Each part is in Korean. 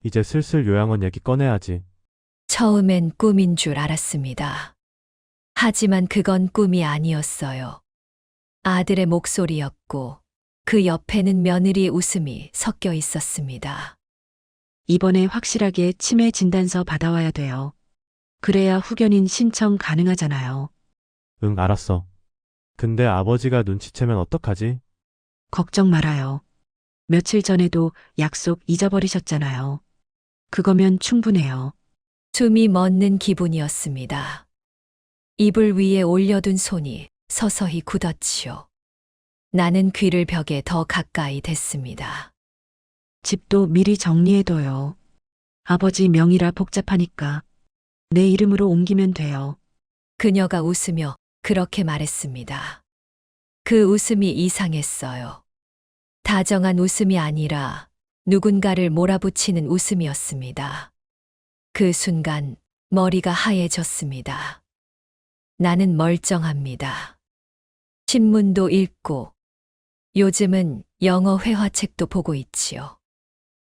이제 슬슬 요양원 얘기 꺼내야지. 처음엔 꿈인 줄 알았습니다. 하지만 그건 꿈이 아니었어요. 아들의 목소리였고 그 옆에는 며느리의 웃음이 섞여 있었습니다. 이번에 확실하게 치매 진단서 받아와야 돼요. 그래야 후견인 신청 가능하잖아요. 응, 알았어. 근데 아버지가 눈치채면 어떡하지? 걱정 말아요. 며칠 전에도 약속 잊어버리셨잖아요. 그거면 충분해요. 숨이 멎는 기분이었습니다. 이불 위에 올려둔 손이 서서히 굳었지요. 나는 귀를 벽에 더 가까이 댔습니다. 집도 미리 정리해둬요. 아버지 명의라 복잡하니까 내 이름으로 옮기면 돼요. 그녀가 웃으며 그렇게 말했습니다. 그 웃음이 이상했어요. 다정한 웃음이 아니라 누군가를 몰아붙이는 웃음이었습니다. 그 순간 머리가 하얘졌습니다. 나는 멀쩡합니다. 신문도 읽고 요즘은 영어 회화책도 보고 있지요.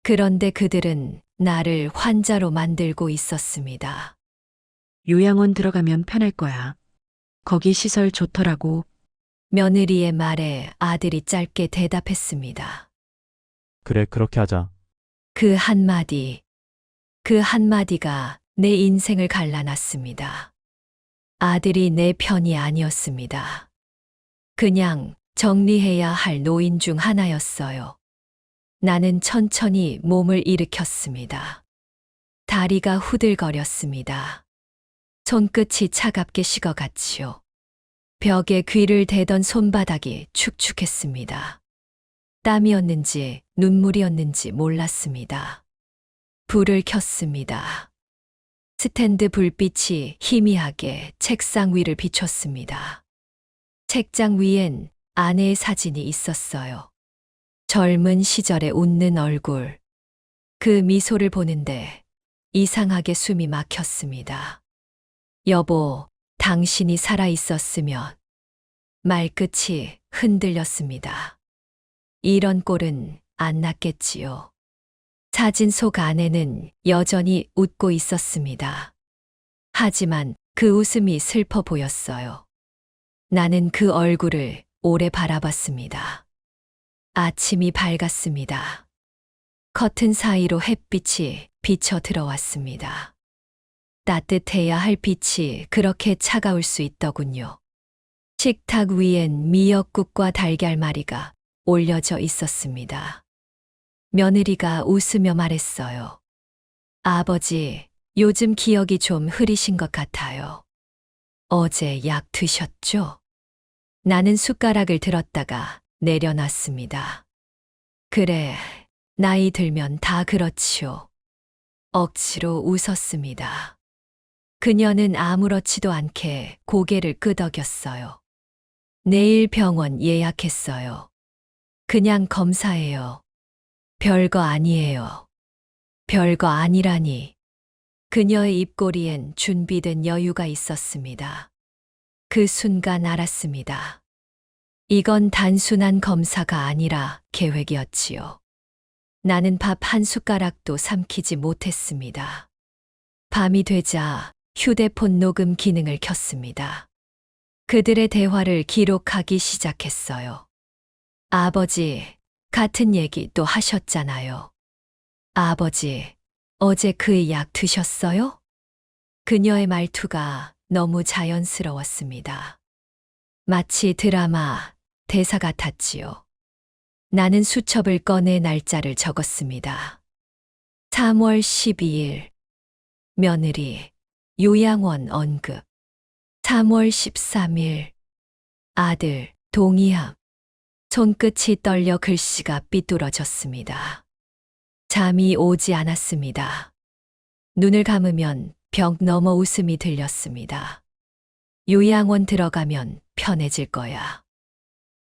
그런데 그들은 나를 환자로 만들고 있었습니다. 요양원 들어가면 편할 거야. 거기 시설 좋더라고. 며느리의 말에 아들이 짧게 대답했습니다. 그래, 그렇게 하자. 그 한마디가 내 인생을 갈라놨습니다. 아들이 내 편이 아니었습니다. 그냥 정리해야 할 노인 중 하나였어요. 나는 천천히 몸을 일으켰습니다. 다리가 후들거렸습니다. 손끝이 차갑게 식어갔지요. 벽에 귀를 대던 손바닥이 축축했습니다. 땀이었는지 눈물이었는지 몰랐습니다. 불을 켰습니다. 스탠드 불빛이 희미하게 책상 위를 비췄습니다. 책장 위엔 아내의 사진이 있었어요. 젊은 시절에 웃는 얼굴. 그 미소를 보는데 이상하게 숨이 막혔습니다. 여보, 당신이 살아 있었으면. 말끝이 흔들렸습니다. 이런 꼴은 안 났겠지요. 사진 속 아내는 여전히 웃고 있었습니다. 하지만 그 웃음이 슬퍼 보였어요. 나는 그 얼굴을 오래 바라봤습니다. 아침이 밝았습니다. 커튼 사이로 햇빛이 비쳐 들어왔습니다. 따뜻해야 할 빛이 그렇게 차가울 수 있더군요. 식탁 위엔 미역국과 달걀말이가 올려져 있었습니다. 며느리가 웃으며 말했어요. 아버지, 요즘 기억이 좀 흐리신 것 같아요. 어제 약 드셨죠? 나는 숟가락을 들었다가 내려놨습니다. 그래, 나이 들면 다 그렇지요. 억지로 웃었습니다. 그녀는 아무렇지도 않게 고개를 끄덕였어요. 내일 병원 예약했어요. 그냥 검사예요. 별거 아니에요. 별거 아니라니. 그녀의 입꼬리엔 준비된 여유가 있었습니다. 그 순간 알았습니다. 이건 단순한 검사가 아니라 계획이었지요. 나는 밥 한 숟가락도 삼키지 못했습니다. 밤이 되자 휴대폰 녹음 기능을 켰습니다. 그들의 대화를 기록하기 시작했어요. 아버지, 같은 얘기 또 하셨잖아요. 아버지, 어제 그 약 드셨어요? 그녀의 말투가 너무 자연스러웠습니다. 마치 드라마 대사 같았지요. 나는 수첩을 꺼내 날짜를 적었습니다. 3월 12일, 며느리, 요양원 언급. 3월 13일, 아들, 동의함. 손끝이 떨려 글씨가 삐뚤어졌습니다. 잠이 오지 않았습니다. 눈을 감으면 벽 너머 웃음이 들렸습니다. 요양원 들어가면 편해질 거야.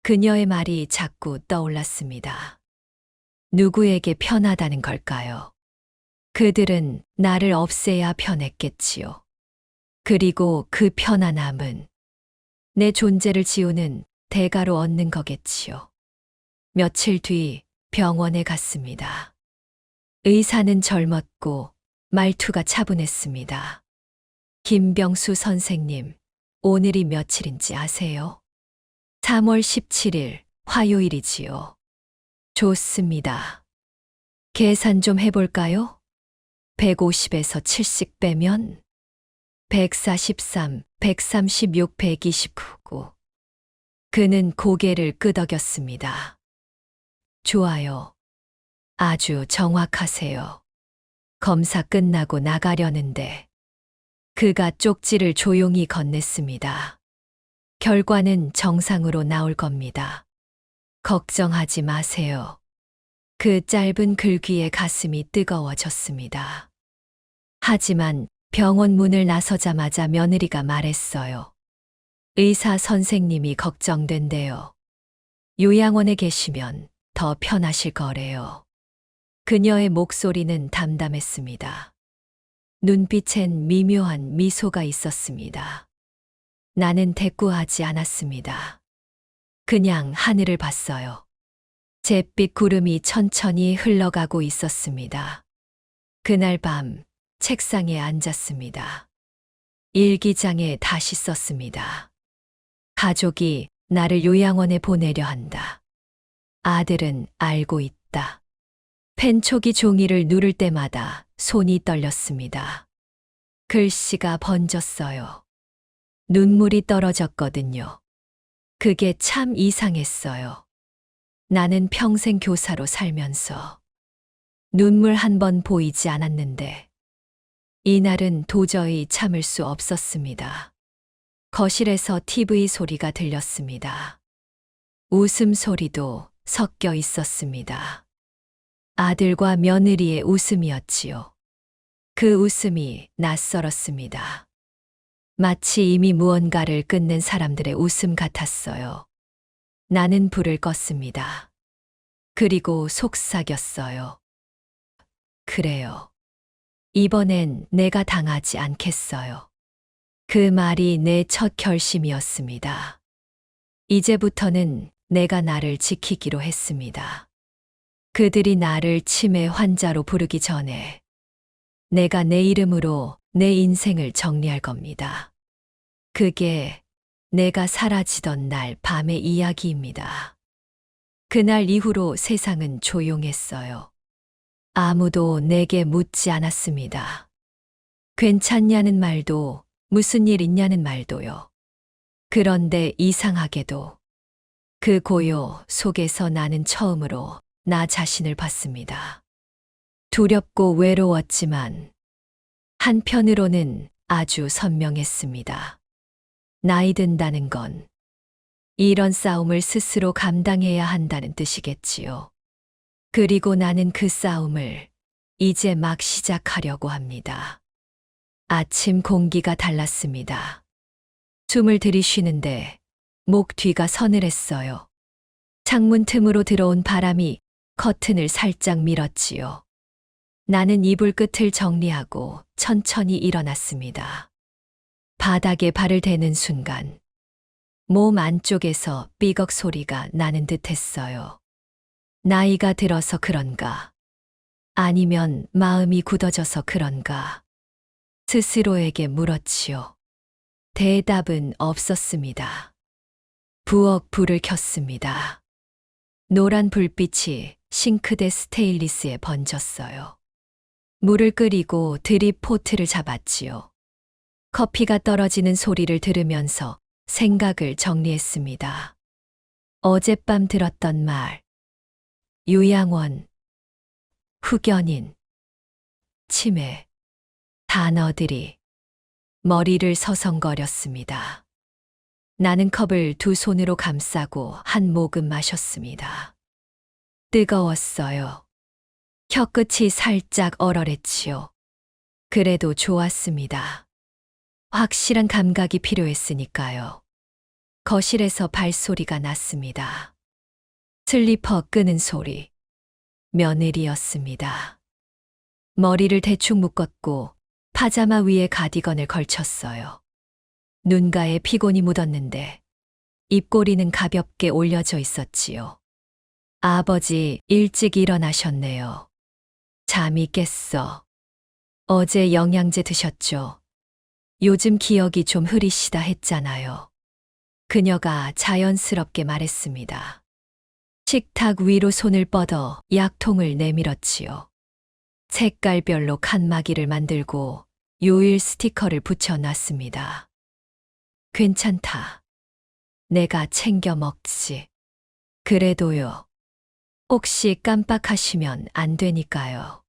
그녀의 말이 자꾸 떠올랐습니다. 누구에게 편하다는 걸까요? 그들은 나를 없애야 편했겠지요. 그리고 그 편안함은 내 존재를 지우는 대가로 얻는 거겠지요. 며칠 뒤 병원에 갔습니다. 의사는 젊었고 말투가 차분했습니다. 김병수 선생님, 오늘이 며칠인지 아세요? 3월 17일, 화요일이지요. 좋습니다. 계산 좀 해볼까요? 150에서 70 빼면 143, 136, 129. 그는 고개를 끄덕였습니다. 좋아요. 아주 정확하세요. 검사 끝나고 나가려는데 그가 쪽지를 조용히 건넸습니다. 결과는 정상으로 나올 겁니다. 걱정하지 마세요. 그 짧은 글귀에 가슴이 뜨거워졌습니다. 하지만 병원 문을 나서자마자 며느리가 말했어요. 의사 선생님이 걱정된대요. 요양원에 계시면 더 편하실 거래요. 그녀의 목소리는 담담했습니다. 눈빛엔 미묘한 미소가 있었습니다. 나는 대꾸하지 않았습니다. 그냥 하늘을 봤어요. 잿빛 구름이 천천히 흘러가고 있었습니다. 그날 밤 책상에 앉았습니다. 일기장에 다시 썼습니다. 가족이 나를 요양원에 보내려 한다. 아들은 알고 있다. 펜촉이 종이를 누를 때마다 손이 떨렸습니다. 글씨가 번졌어요. 눈물이 떨어졌거든요. 그게 참 이상했어요. 나는 평생 교사로 살면서 눈물 한 번 보이지 않았는데 이날은 도저히 참을 수 없었습니다. 거실에서 TV 소리가 들렸습니다. 웃음소리도 섞여 있었습니다. 아들과 며느리의 웃음이었지요. 그 웃음이 낯설었습니다. 마치 이미 무언가를 끝낸 사람들의 웃음 같았어요. 나는 불을 껐습니다. 그리고 속삭였어요. 그래요. 이번엔 내가 당하지 않겠어요. 그 말이 내 첫 결심이었습니다. 이제부터는 내가 나를 지키기로 했습니다. 그들이 나를 치매 환자로 부르기 전에 내가 내 이름으로 내 인생을 정리할 겁니다. 그게 내가 사라지던 날 밤의 이야기입니다. 그날 이후로 세상은 조용했어요. 아무도 내게 묻지 않았습니다. 괜찮냐는 말도, 무슨 일 있냐는 말도요. 그런데 이상하게도 그 고요 속에서 나는 처음으로 나 자신을 봤습니다. 두렵고 외로웠지만 한편으로는 아주 선명했습니다. 나이 든다는 건 이런 싸움을 스스로 감당해야 한다는 뜻이겠지요. 그리고 나는 그 싸움을 이제 막 시작하려고 합니다. 아침 공기가 달랐습니다. 숨을 들이쉬는데 목 뒤가 서늘했어요. 창문 틈으로 들어온 바람이 커튼을 살짝 밀었지요. 나는 이불 끝을 정리하고 천천히 일어났습니다. 바닥에 발을 대는 순간 몸 안쪽에서 삐걱 소리가 나는 듯 했어요. 나이가 들어서 그런가? 아니면 마음이 굳어져서 그런가? 스스로에게 물었지요. 대답은 없었습니다. 부엌 불을 켰습니다. 노란 불빛이 싱크대 스테인리스에 번졌어요. 물을 끓이고 드립 포트를 잡았지요. 커피가 떨어지는 소리를 들으면서 생각을 정리했습니다. 어젯밤 들었던 말, 요양원, 후견인, 치매, 단어들이 머리를 서성거렸습니다. 나는 컵을 두 손으로 감싸고 한 모금 마셨습니다. 뜨거웠어요. 혀끝이 살짝 얼얼했지요. 그래도 좋았습니다. 확실한 감각이 필요했으니까요. 거실에서 발소리가 났습니다. 슬리퍼 끄는 소리. 며느리였습니다. 머리를 대충 묶었고 파자마 위에 가디건을 걸쳤어요. 눈가에 피곤이 묻었는데 입꼬리는 가볍게 올려져 있었지요. 아버지 일찍 일어나셨네요. 잠이 깼어. 어제 영양제 드셨죠? 요즘 기억이 좀 흐리시다 했잖아요. 그녀가 자연스럽게 말했습니다. 식탁 위로 손을 뻗어 약통을 내밀었지요. 색깔별로 칸막이를 만들고 요일 스티커를 붙여놨습니다. 괜찮다. 내가 챙겨 먹지. 그래도요. 혹시 깜빡하시면 안 되니까요.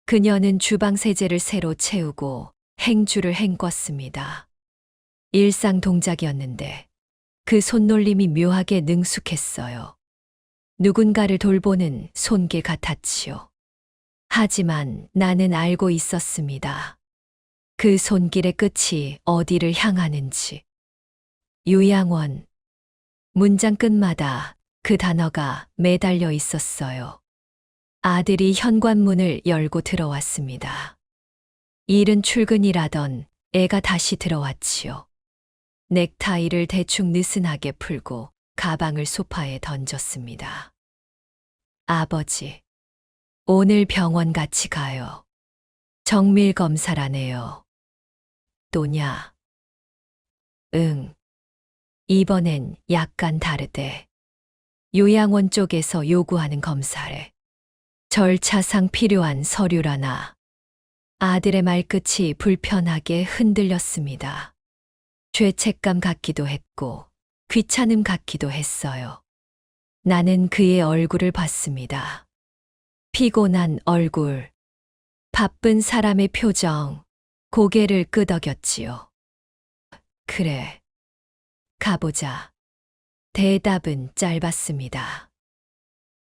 그녀는 주방 세제를 새로 채우고 행주를 헹궜습니다. 일상 동작이었는데 그 손놀림이 묘하게 능숙했어요. 누군가를 돌보는 손길 같았지요. 하지만 나는 알고 있었습니다. 그 손길의 끝이 어디를 향하는지. 요양원. 문장 끝마다 그 단어가 매달려 있었어요. 아들이 현관문을 열고 들어왔습니다. 일은 출근이라던 애가 다시 들어왔지요. 넥타이를 대충 느슨하게 풀고 가방을 소파에 던졌습니다. 아버지, 오늘 병원 같이 가요. 정밀 검사라네요. 또냐? 응. 이번엔 약간 다르대. 요양원 쪽에서 요구하는 검사래. 절차상 필요한 서류라나. 아들의 말끝이 불편하게 흔들렸습니다. 죄책감 같기도 했고 귀찮음 같기도 했어요. 나는 그의 얼굴을 봤습니다. 피곤한 얼굴, 바쁜 사람의 표정, 고개를 끄덕였지요. 그래, 가보자. 대답은 짧았습니다.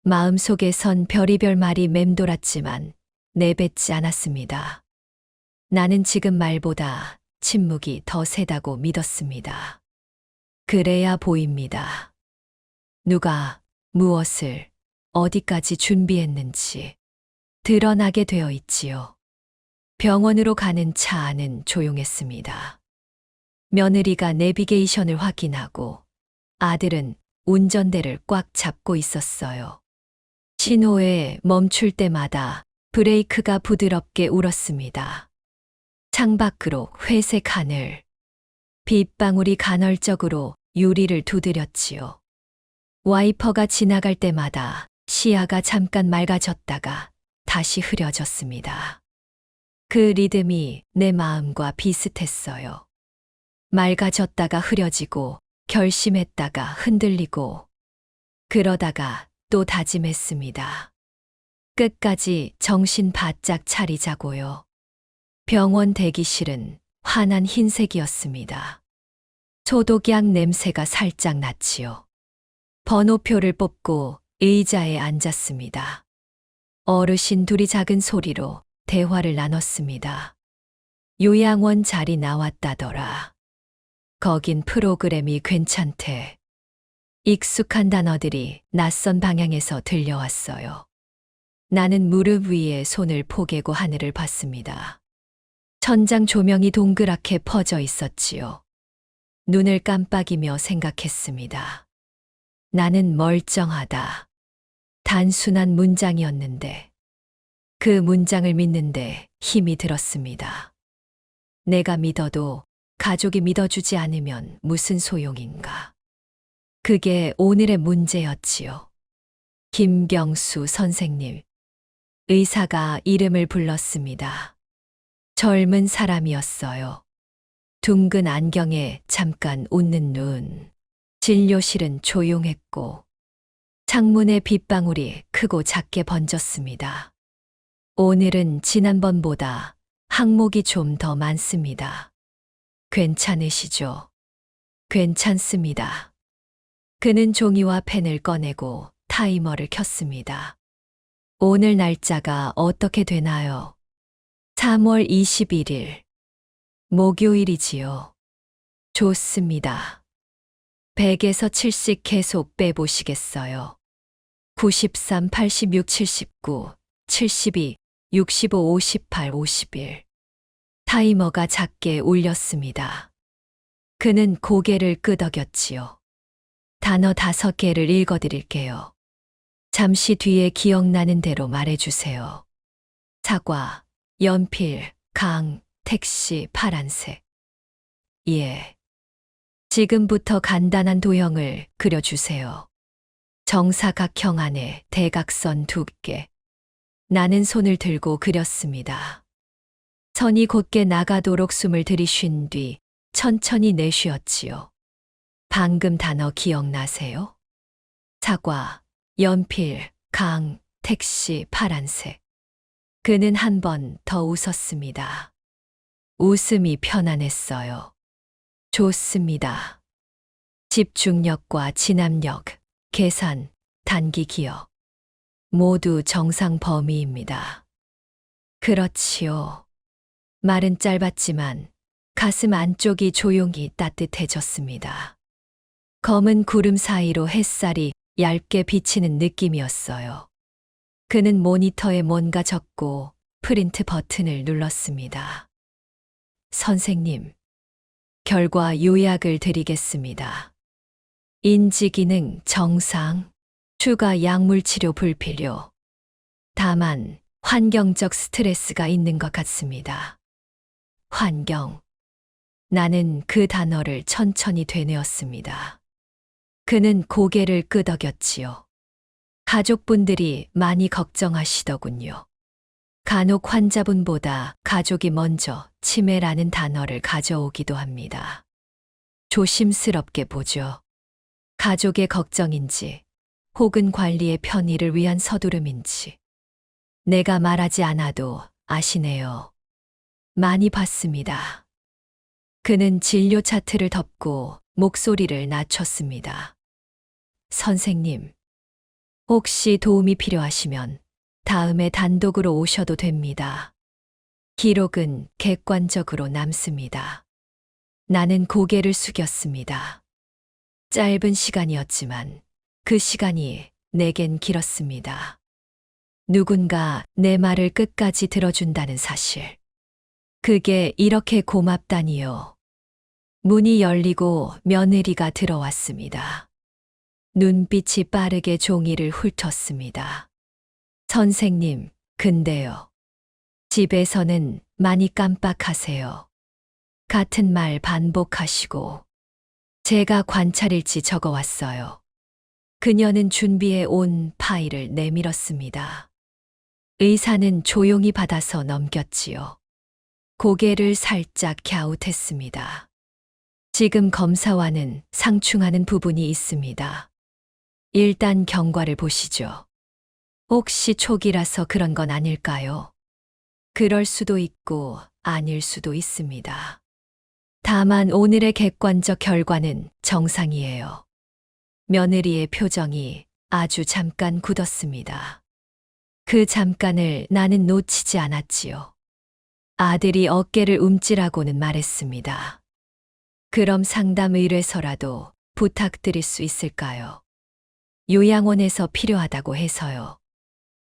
마음속에선 별의별 말이 맴돌았지만 내뱉지 않았습니다. 나는 지금 말보다 침묵이 더 세다고 믿었습니다. 그래야 보입니다. 누가 무엇을 어디까지 준비했는지 드러나게 되어 있지요. 병원으로 가는 차 안은 조용했습니다. 며느리가 내비게이션을 확인하고 아들은 운전대를 꽉 잡고 있었어요. 신호에 멈출 때마다 브레이크가 부드럽게 울었습니다. 창밖으로 회색 하늘, 빗방울이 간헐적으로 유리를 두드렸지요. 와이퍼가 지나갈 때마다 시야가 잠깐 맑아졌다가 다시 흐려졌습니다. 그 리듬이 내 마음과 비슷했어요. 맑아졌다가 흐려지고 결심했다가 흔들리고 그러다가 또 다짐했습니다. 끝까지 정신 바짝 차리자고요. 병원 대기실은 환한 흰색이었습니다. 소독약 냄새가 살짝 났지요. 번호표를 뽑고 의자에 앉았습니다. 어르신 둘이 작은 소리로 대화를 나눴습니다. 요양원 자리 나왔다더라. 거긴 프로그램이 괜찮대. 익숙한 단어들이 낯선 방향에서 들려왔어요. 나는 무릎 위에 손을 포개고 하늘을 봤습니다. 천장 조명이 동그랗게 퍼져 있었지요. 눈을 깜빡이며 생각했습니다. 나는 멀쩡하다. 단순한 문장이었는데 그 문장을 믿는데 힘이 들었습니다. 내가 믿어도 가족이 믿어주지 않으면 무슨 소용인가. 그게 오늘의 문제였지요. 김경수 선생님. 의사가 이름을 불렀습니다. 젊은 사람이었어요. 둥근 안경에 잠깐 웃는 눈. 진료실은 조용했고 창문에 빗방울이 크고 작게 번졌습니다. 오늘은 지난번보다 항목이 좀 더 많습니다. 괜찮으시죠? 괜찮습니다. 그는 종이와 펜을 꺼내고 타이머를 켰습니다. 오늘 날짜가 어떻게 되나요? 3월 21일. 목요일이지요. 좋습니다. 100에서 70 계속 빼보시겠어요? 93, 86, 79, 72, 65, 58, 51. 타이머가 작게 울렸습니다. 그는 고개를 끄덕였지요. 단어 5개를 읽어드릴게요. 잠시 뒤에 기억나는 대로 말해주세요. 사과, 연필, 강, 택시, 파란색. 예. 지금부터 간단한 도형을 그려주세요. 정사각형 안에 대각선 2개. 나는 손을 들고 그렸습니다. 선이 곧게 나가도록 숨을 들이쉰 뒤 천천히 내쉬었지요. 방금 단어 기억나세요? 사과, 연필, 강, 택시, 파란색. 그는 한 번 더 웃었습니다. 웃음이 편안했어요. 좋습니다. 집중력과 진압력, 계산, 단기 기억. 모두 정상 범위입니다. 그렇지요. 말은 짧았지만 가슴 안쪽이 조용히 따뜻해졌습니다. 검은 구름 사이로 햇살이 얇게 비치는 느낌이었어요. 그는 모니터에 뭔가 적고 프린트 버튼을 눌렀습니다. 선생님, 결과 요약을 드리겠습니다. 인지 기능 정상, 추가 약물 치료 불필요. 다만 환경적 스트레스가 있는 것 같습니다. 환경. 나는 그 단어를 천천히 되뇌었습니다. 그는 고개를 끄덕였지요. 가족분들이 많이 걱정하시더군요. 간혹 환자분보다 가족이 먼저 치매라는 단어를 가져오기도 합니다. 조심스럽게 보죠. 가족의 걱정인지 혹은 관리의 편의를 위한 서두름인지. 내가 말하지 않아도 아시네요. 많이 봤습니다. 그는 진료 차트를 덮고 목소리를 낮췄습니다. 선생님, 혹시 도움이 필요하시면 다음에 단독으로 오셔도 됩니다. 기록은 객관적으로 남습니다. 나는 고개를 숙였습니다. 짧은 시간이었지만 그 시간이 내겐 길었습니다. 누군가 내 말을 끝까지 들어준다는 사실. 그게 이렇게 고맙다니요. 문이 열리고 며느리가 들어왔습니다. 눈빛이 빠르게 종이를 훑었습니다. 선생님, 근데요. 집에서는 많이 깜빡하세요. 같은 말 반복하시고. 제가 관찰일지 적어왔어요. 그녀는 준비해 온 파일을 내밀었습니다. 의사는 조용히 받아서 넘겼지요. 고개를 살짝 갸웃했습니다. 지금 검사와는 상충하는 부분이 있습니다. 일단 경과를 보시죠. 혹시 초기라서 그런 건 아닐까요? 그럴 수도 있고 아닐 수도 있습니다. 다만 오늘의 객관적 결과는 정상이에요. 며느리의 표정이 아주 잠깐 굳었습니다. 그 잠깐을 나는 놓치지 않았지요. 아들이 어깨를 움찔하고는 말했습니다. 그럼 상담 의뢰서라도 부탁드릴 수 있을까요? 요양원에서 필요하다고 해서요.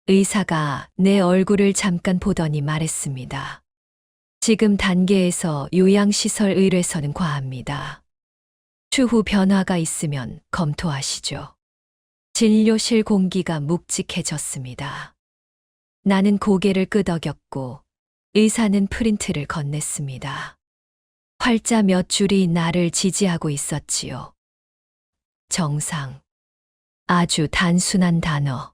의사가 내 얼굴을 잠깐 보더니 말했습니다. 지금 단계에서 요양시설 의뢰서는 과합니다. 추후 변화가 있으면 검토하시죠. 진료실 공기가 묵직해졌습니다. 나는 고개를 끄덕였고 의사는 프린트를 건넸습니다. 활자 몇 줄이 나를 지지하고 있었지요. 정상. 아주 단순한 단어.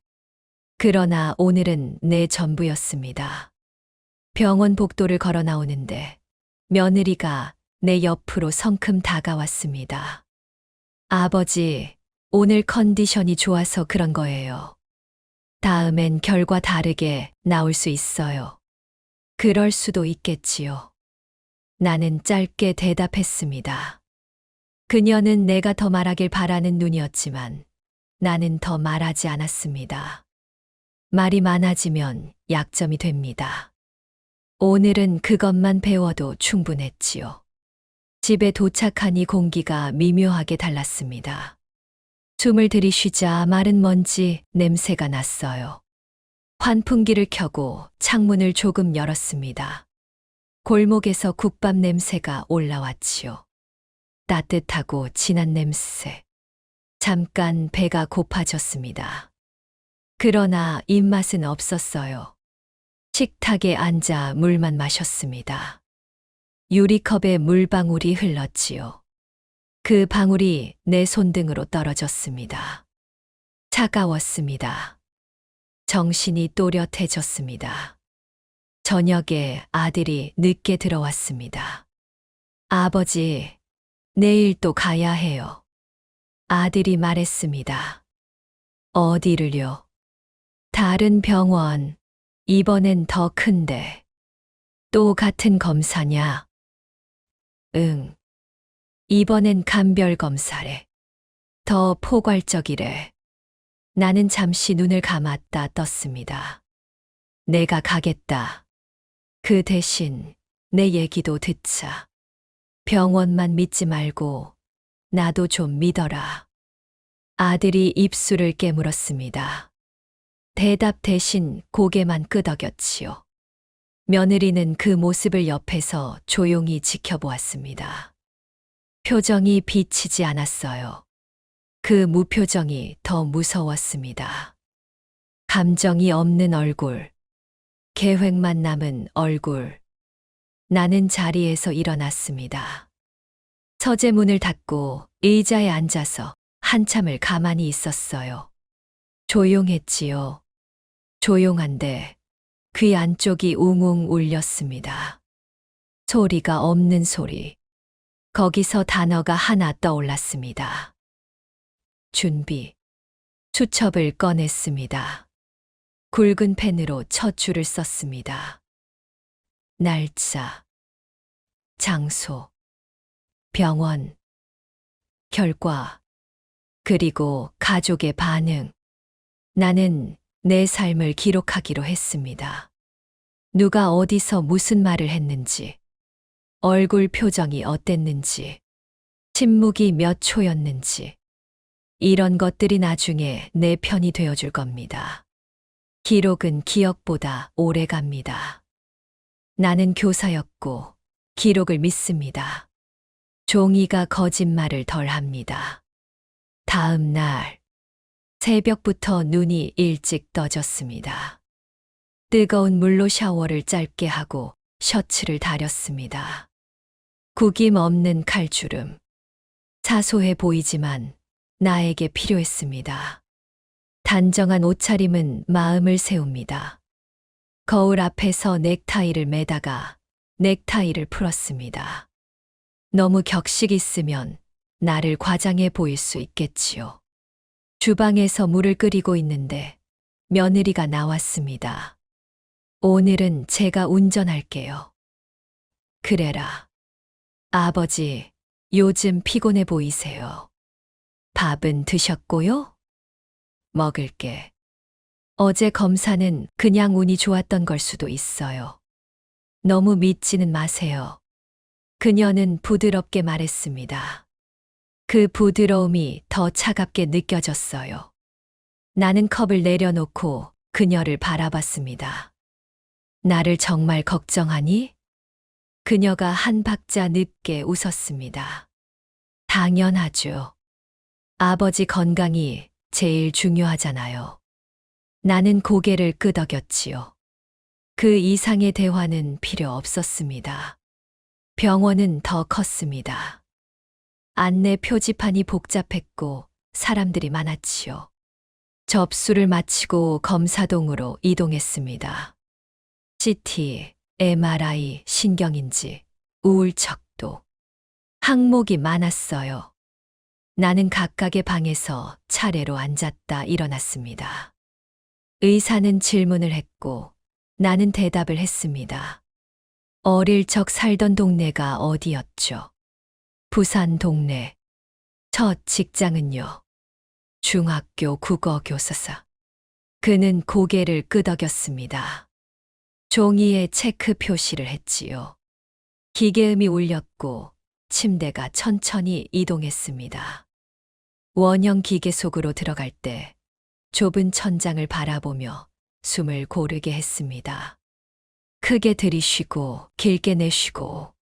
그러나 오늘은 내 전부였습니다. 병원 복도를 걸어 나오는데 며느리가 내 옆으로 성큼 다가왔습니다. 아버지, 오늘 컨디션이 좋아서 그런 거예요. 다음엔 결과 다르게 나올 수 있어요. 그럴 수도 있겠지요. 나는 짧게 대답했습니다. 그녀는 내가 더 말하길 바라는 눈이었지만 나는 더 말하지 않았습니다. 말이 많아지면 약점이 됩니다. 오늘은 그것만 배워도 충분했지요. 집에 도착하니 공기가 미묘하게 달랐습니다. 숨을 들이쉬자 마른 먼지 냄새가 났어요. 환풍기를 켜고 창문을 조금 열었습니다. 골목에서 국밥 냄새가 올라왔지요. 따뜻하고 진한 냄새. 잠깐 배가 고파졌습니다. 그러나 입맛은 없었어요. 식탁에 앉아 물만 마셨습니다. 유리컵에 물방울이 흘렀지요. 그 방울이 내 손등으로 떨어졌습니다. 차가웠습니다. 정신이 또렷해졌습니다. 저녁에 아들이 늦게 들어왔습니다. 아버지, 내일 또 가야 해요. 아들이 말했습니다. 어디를요? 다른 병원, 이번엔 더 큰데. 또 같은 검사냐? 응. 이번엔 간별 검사래. 더 포괄적이래. 나는 잠시 눈을 감았다 떴습니다. 내가 가겠다. 그 대신 내 얘기도 듣자. 병원만 믿지 말고 나도 좀 믿어라. 아들이 입술을 깨물었습니다. 대답 대신 고개만 끄덕였지요. 며느리는 그 모습을 옆에서 조용히 지켜보았습니다. 표정이 비치지 않았어요. 그 무표정이 더 무서웠습니다. 감정이 없는 얼굴, 계획만 남은 얼굴. 나는 자리에서 일어났습니다. 서재문을 닫고 의자에 앉아서 한참을 가만히 있었어요. 조용했지요. 조용한데 귀 안쪽이 웅웅 울렸습니다. 소리가 없는 소리. 거기서 단어가 하나 떠올랐습니다. 준비. 수첩을 꺼냈습니다. 굵은 펜으로 첫 줄을 썼습니다. 날짜, 장소, 병원, 결과, 그리고 가족의 반응. 나는 내 삶을 기록하기로 했습니다. 누가 어디서 무슨 말을 했는지, 얼굴 표정이 어땠는지, 침묵이 몇 초였는지, 이런 것들이 나중에 내 편이 되어줄 겁니다. 기록은 기억보다 오래 갑니다. 나는 교사였고 기록을 믿습니다. 종이가 거짓말을 덜 합니다. 다음 날, 새벽부터 눈이 일찍 떠졌습니다. 뜨거운 물로 샤워를 짧게 하고 셔츠를 다렸습니다. 구김 없는 칼주름. 사소해 보이지만 나에게 필요했습니다. 단정한 옷차림은 마음을 세웁니다. 거울 앞에서 넥타이를 매다가 넥타이를 풀었습니다. 너무 격식 있으면 나를 과장해 보일 수 있겠지요. 주방에서 물을 끓이고 있는데 며느리가 나왔습니다. 오늘은 제가 운전할게요. 그래라. 아버지, 요즘 피곤해 보이세요. 밥은 드셨고요? 먹을게. 어제 검사는 그냥 운이 좋았던 걸 수도 있어요. 너무 믿지는 마세요. 그녀는 부드럽게 말했습니다. 그 부드러움이 더 차갑게 느껴졌어요. 나는 컵을 내려놓고 그녀를 바라봤습니다. 나를 정말 걱정하니? 그녀가 한 박자 늦게 웃었습니다. 당연하죠. 아버지 건강이 제일 중요하잖아요. 나는 고개를 끄덕였지요. 그 이상의 대화는 필요 없었습니다. 병원은 더 컸습니다. 안내 표지판이 복잡했고 사람들이 많았지요. 접수를 마치고 검사동으로 이동했습니다. CT, MRI, 신경인지, 우울척도. 항목이 많았어요. 나는 각각의 방에서 차례로 앉았다 일어났습니다. 의사는 질문을 했고 나는 대답을 했습니다. 어릴 적 살던 동네가 어디였죠? 부산 동네. 첫 직장은요? 중학교 국어 교사사. 그는 고개를 끄덕였습니다. 종이에 체크 표시를 했지요. 기계음이 울렸고 침대가 천천히 이동했습니다. 원형 기계 속으로 들어갈 때 좁은 천장을 바라보며 숨을 고르게 했습니다. 크게 들이쉬고 길게 내쉬고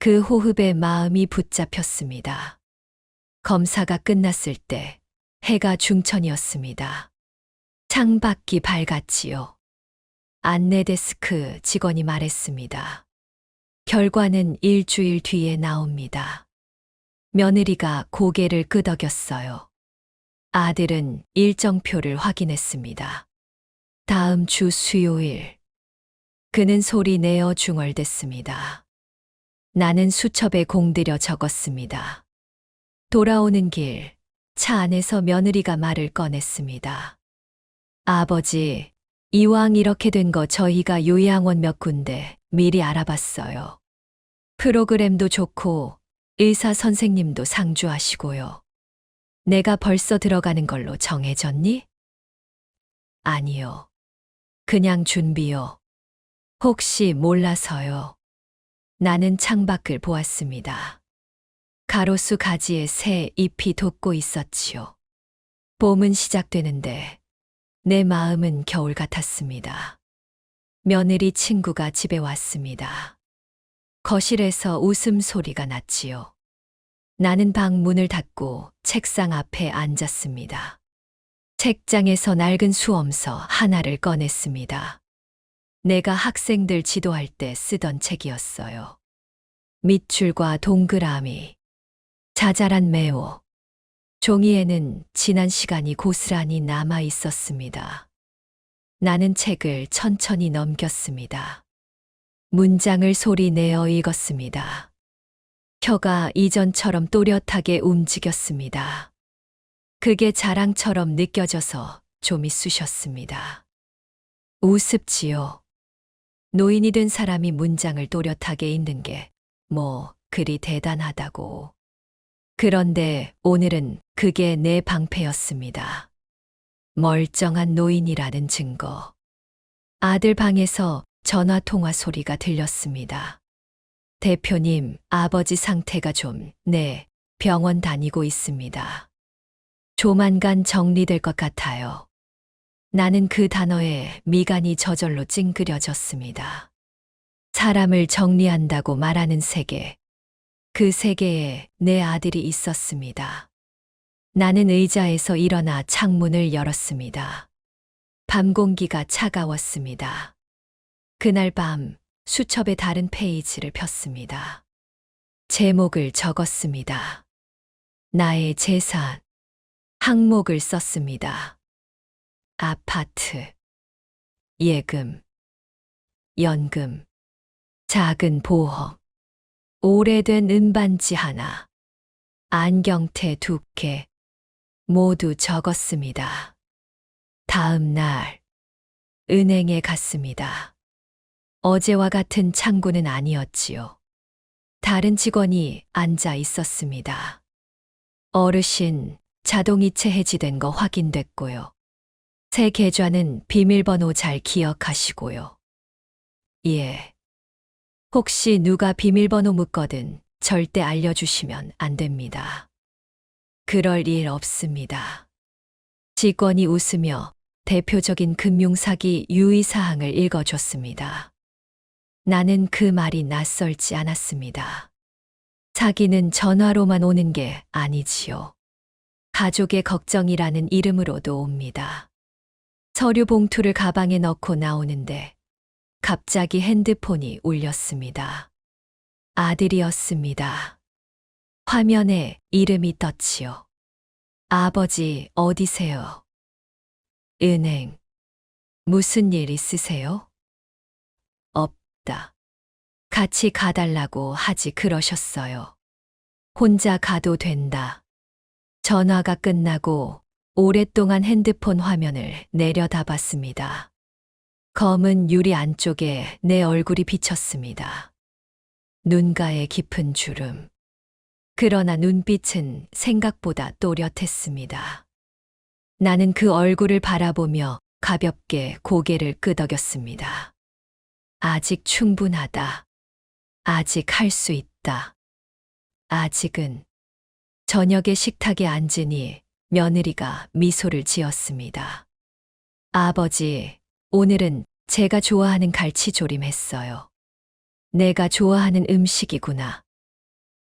그 호흡에 마음이 붙잡혔습니다. 검사가 끝났을 때 해가 중천이었습니다. 창밖이 밝았지요. 안내데스크 직원이 말했습니다. 결과는 일주일 뒤에 나옵니다. 며느리가 고개를 끄덕였어요. 아들은 일정표를 확인했습니다. 다음 주 수요일. 그는 소리 내어 중얼댔습니다. 나는 수첩에 공들여 적었습니다. 돌아오는 길, 차 안에서 며느리가 말을 꺼냈습니다. 아버지, 이왕 이렇게 된 거 저희가 요양원 몇 군데 미리 알아봤어요. 프로그램도 좋고 의사 선생님도 상주하시고요. 내가 벌써 들어가는 걸로 정해졌니? 아니요. 그냥 준비요. 혹시 몰라서요. 나는 창밖을 보았습니다. 가로수 가지에 새 잎이 돋고 있었지요. 봄은 시작되는데 내 마음은 겨울 같았습니다. 며느리 친구가 집에 왔습니다. 거실에서 웃음소리가 났지요. 나는 방 문을 닫고 책상 앞에 앉았습니다. 책장에서 낡은 수험서 하나를 꺼냈습니다. 내가 학생들 지도할 때 쓰던 책이었어요. 밑줄과 동그라미, 자잘한 메모, 종이에는 지난 시간이 고스란히 남아 있었습니다. 나는 책을 천천히 넘겼습니다. 문장을 소리 내어 읽었습니다. 혀가 이전처럼 또렷하게 움직였습니다. 그게 자랑처럼 느껴져서 좀이 쑤셨습니다. 우습지요. 노인이 된 사람이 문장을 또렷하게 읽는 게 뭐 그리 대단하다고. 그런데 오늘은 그게 내 방패였습니다. 멀쩡한 노인이라는 증거. 아들 방에서 전화통화 소리가 들렸습니다. 대표님, 아버지 상태가 네, 병원 다니고 있습니다. 조만간 정리될 것 같아요. 나는 그 단어에 미간이 저절로 찡그려졌습니다. 사람을 정리한다고 말하는 세계. 그 세계에 내 아들이 있었습니다. 나는 의자에서 일어나 창문을 열었습니다. 밤 공기가 차가웠습니다. 그날 밤 수첩에 다른 페이지를 폈습니다. 제목을 적었습니다. 나의 재산. 항목을 썼습니다. 아파트, 예금, 연금, 작은 보험, 오래된 은반지 하나, 안경테 2개, 모두 적었습니다. 다음 날, 은행에 갔습니다. 어제와 같은 창구는 아니었지요. 다른 직원이 앉아 있었습니다. 어르신, 자동이체 해지된 거 확인됐고요. 새 계좌는 비밀번호 잘 기억하시고요. 예. 혹시 누가 비밀번호 묻거든 절대 알려주시면 안 됩니다. 그럴 일 없습니다. 직원이 웃으며 대표적인 금융사기 유의사항을 읽어줬습니다. 나는 그 말이 낯설지 않았습니다. 사기는 전화로만 오는 게 아니지요. 가족의 걱정이라는 이름으로도 옵니다. 서류 봉투를 가방에 넣고 나오는데 갑자기 핸드폰이 울렸습니다. 아들이었습니다. 화면에 이름이 떴지요. 아버지, 어디세요? 은행. 무슨 일 있으세요? 없다. 같이 가달라고 하지 그러셨어요. 혼자 가도 된다. 전화가 끝나고 오랫동안 핸드폰 화면을 내려다봤습니다. 검은 유리 안쪽에 내 얼굴이 비쳤습니다. 눈가에 깊은 주름. 그러나 눈빛은 생각보다 또렷했습니다. 나는 그 얼굴을 바라보며 가볍게 고개를 끄덕였습니다. 아직 충분하다. 아직 할 수 있다. 아직은. 저녁에 식탁에 앉으니 며느리가 미소를 지었습니다. 아버지, 오늘은 제가 좋아하는 갈치조림 했어요. 내가 좋아하는 음식이구나.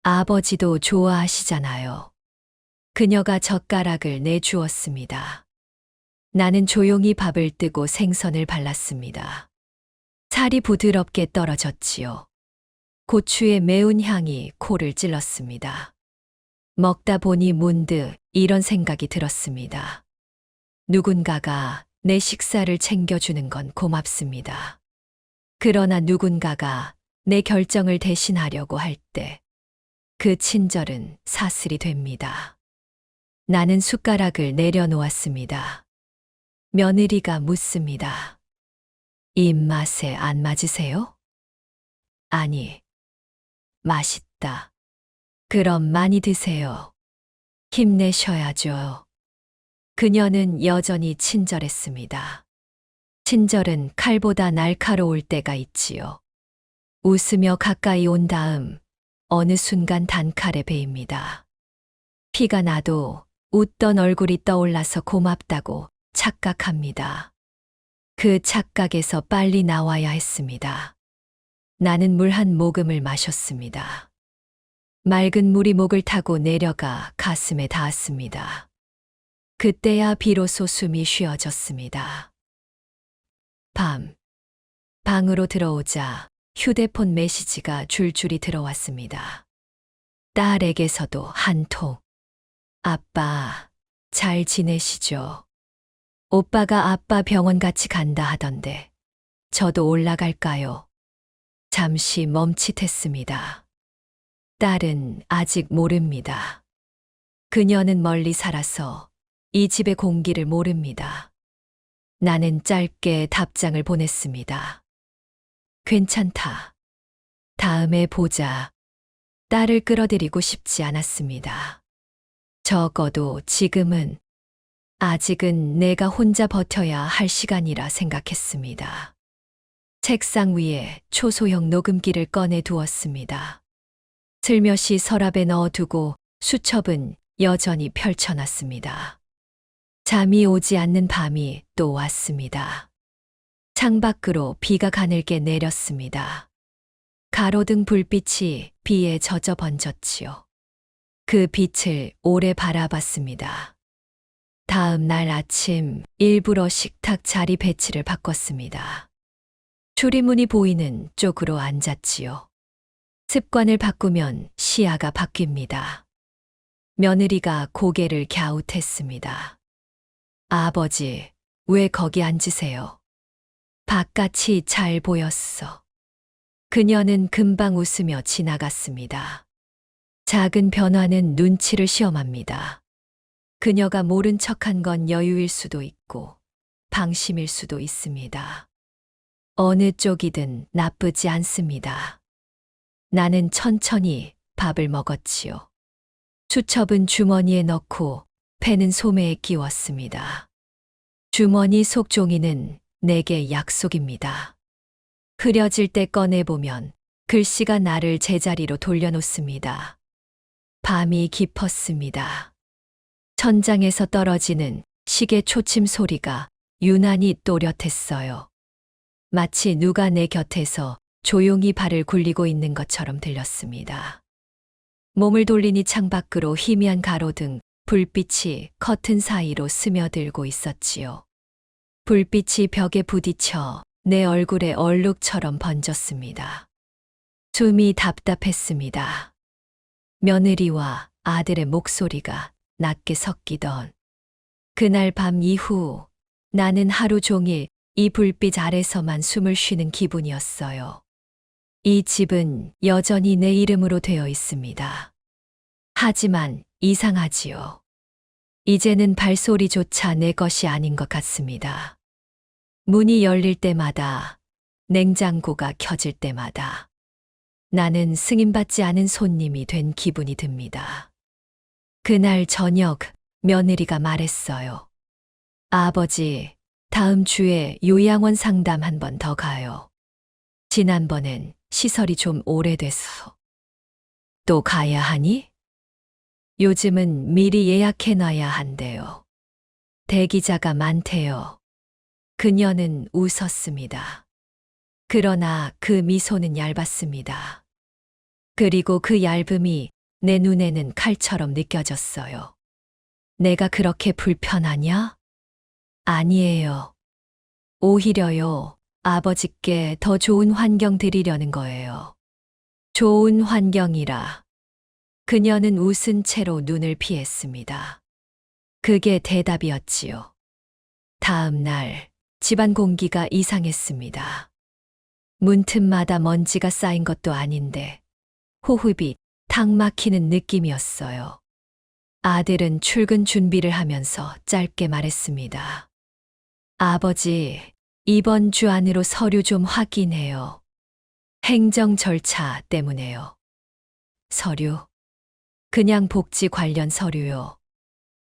아버지도 좋아하시잖아요. 그녀가 젓가락을 내주었습니다. 나는 조용히 밥을 뜨고 생선을 발랐습니다. 살이 부드럽게 떨어졌지요. 고추의 매운 향이 코를 찔렀습니다. 먹다 보니 문득 이런 생각이 들었습니다. 누군가가 내 식사를 챙겨주는 건 고맙습니다. 그러나 누군가가 내 결정을 대신하려고 할 때 그 친절은 사슬이 됩니다. 나는 숟가락을 내려놓았습니다. 며느리가 묻습니다. 입맛에 안 맞으세요? 아니, 맛있다. 그럼 많이 드세요. 힘내셔야죠. 그녀는 여전히 친절했습니다. 친절은 칼보다 날카로울 때가 있지요. 웃으며 가까이 온 다음 어느 순간 단칼에 베입니다. 피가 나도 웃던 얼굴이 떠올라서 고맙다고 착각합니다. 그 착각에서 빨리 나와야 했습니다. 나는 물 한 모금을 마셨습니다. 맑은 물이 목을 타고 내려가 가슴에 닿았습니다. 그때야 비로소 숨이 쉬어졌습니다. 방으로 들어오자 휴대폰 메시지가 줄줄이 들어왔습니다. 딸에게서도 한 통. 아빠, 잘 지내시죠? 오빠가 아빠 병원 같이 간다 하던데, 저도 올라갈까요? 잠시 멈칫했습니다. 딸은 아직 모릅니다. 그녀는 멀리 살아서 이 집의 공기를 모릅니다. 나는 짧게 답장을 보냈습니다. 괜찮다. 다음에 보자. 딸을 끌어들이고 싶지 않았습니다. 적어도 지금은, 아직은 내가 혼자 버텨야 할 시간이라 생각했습니다. 책상 위에 초소형 녹음기를 꺼내 두었습니다. 슬며시 서랍에 넣어두고 수첩은 여전히 펼쳐놨습니다. 잠이 오지 않는 밤이 또 왔습니다. 창밖으로 비가 가늘게 내렸습니다. 가로등 불빛이 비에 젖어 번졌지요. 그 빛을 오래 바라봤습니다. 다음 날 아침 일부러 식탁 자리 배치를 바꿨습니다. 출입문이 보이는 쪽으로 앉았지요. 습관을 바꾸면 시야가 바뀝니다. 며느리가 고개를 갸웃했습니다. 아버지, 왜 거기 앉으세요? 바깥이 잘 보였어. 그녀는 금방 웃으며 지나갔습니다. 작은 변화는 눈치를 시험합니다. 그녀가 모른 척한 건 여유일 수도 있고 방심일 수도 있습니다. 어느 쪽이든 나쁘지 않습니다. 나는 천천히 밥을 먹었지요. 수첩은 주머니에 넣고 펜은 소매에 끼웠습니다. 주머니 속 종이는 내게 약속입니다. 흐려질 때 꺼내보면 글씨가 나를 제자리로 돌려놓습니다. 밤이 깊었습니다. 천장에서 떨어지는 시계 초침 소리가 유난히 또렷했어요. 마치 누가 내 곁에서 조용히 발을 굴리고 있는 것처럼 들렸습니다. 몸을 돌리니 창밖으로 희미한 가로등, 불빛이 커튼 사이로 스며들고 있었지요. 불빛이 벽에 부딪혀 내 얼굴에 얼룩처럼 번졌습니다. 숨이 답답했습니다. 며느리와 아들의 목소리가 낮게 섞이던 그날 밤 이후 나는 하루 종일 이 불빛 아래서만 숨을 쉬는 기분이었어요. 이 집은 여전히 내 이름으로 되어 있습니다. 하지만 이상하지요. 이제는 발소리조차 내 것이 아닌 것 같습니다. 문이 열릴 때마다, 냉장고가 켜질 때마다 나는 승인받지 않은 손님이 된 기분이 듭니다. 그날 저녁 며느리가 말했어요. 아버지, 다음 주에 요양원 상담 한 번 더 가요. 지난번엔 시설이 좀 오래돼서. 또 가야 하니? 요즘은 미리 예약해놔야 한대요. 대기자가 많대요. 그녀는 웃었습니다. 그러나 그 미소는 얇았습니다. 그리고 그 얇음이 내 눈에는 칼처럼 느껴졌어요. 내가 그렇게 불편하냐? 아니에요. 오히려요, 아버지께 더 좋은 환경 드리려는 거예요. 좋은 환경이라. 그녀는 웃은 채로 눈을 피했습니다. 그게 대답이었지요. 다음 날 집안 공기가 이상했습니다. 문틈마다 먼지가 쌓인 것도 아닌데 호흡이 탁 막히는 느낌이었어요. 아들은 출근 준비를 하면서 짧게 말했습니다. 아버지, 이번 주 안으로 서류 좀 확인해요. 행정 절차 때문에요. 서류? 그냥 복지 관련 서류요.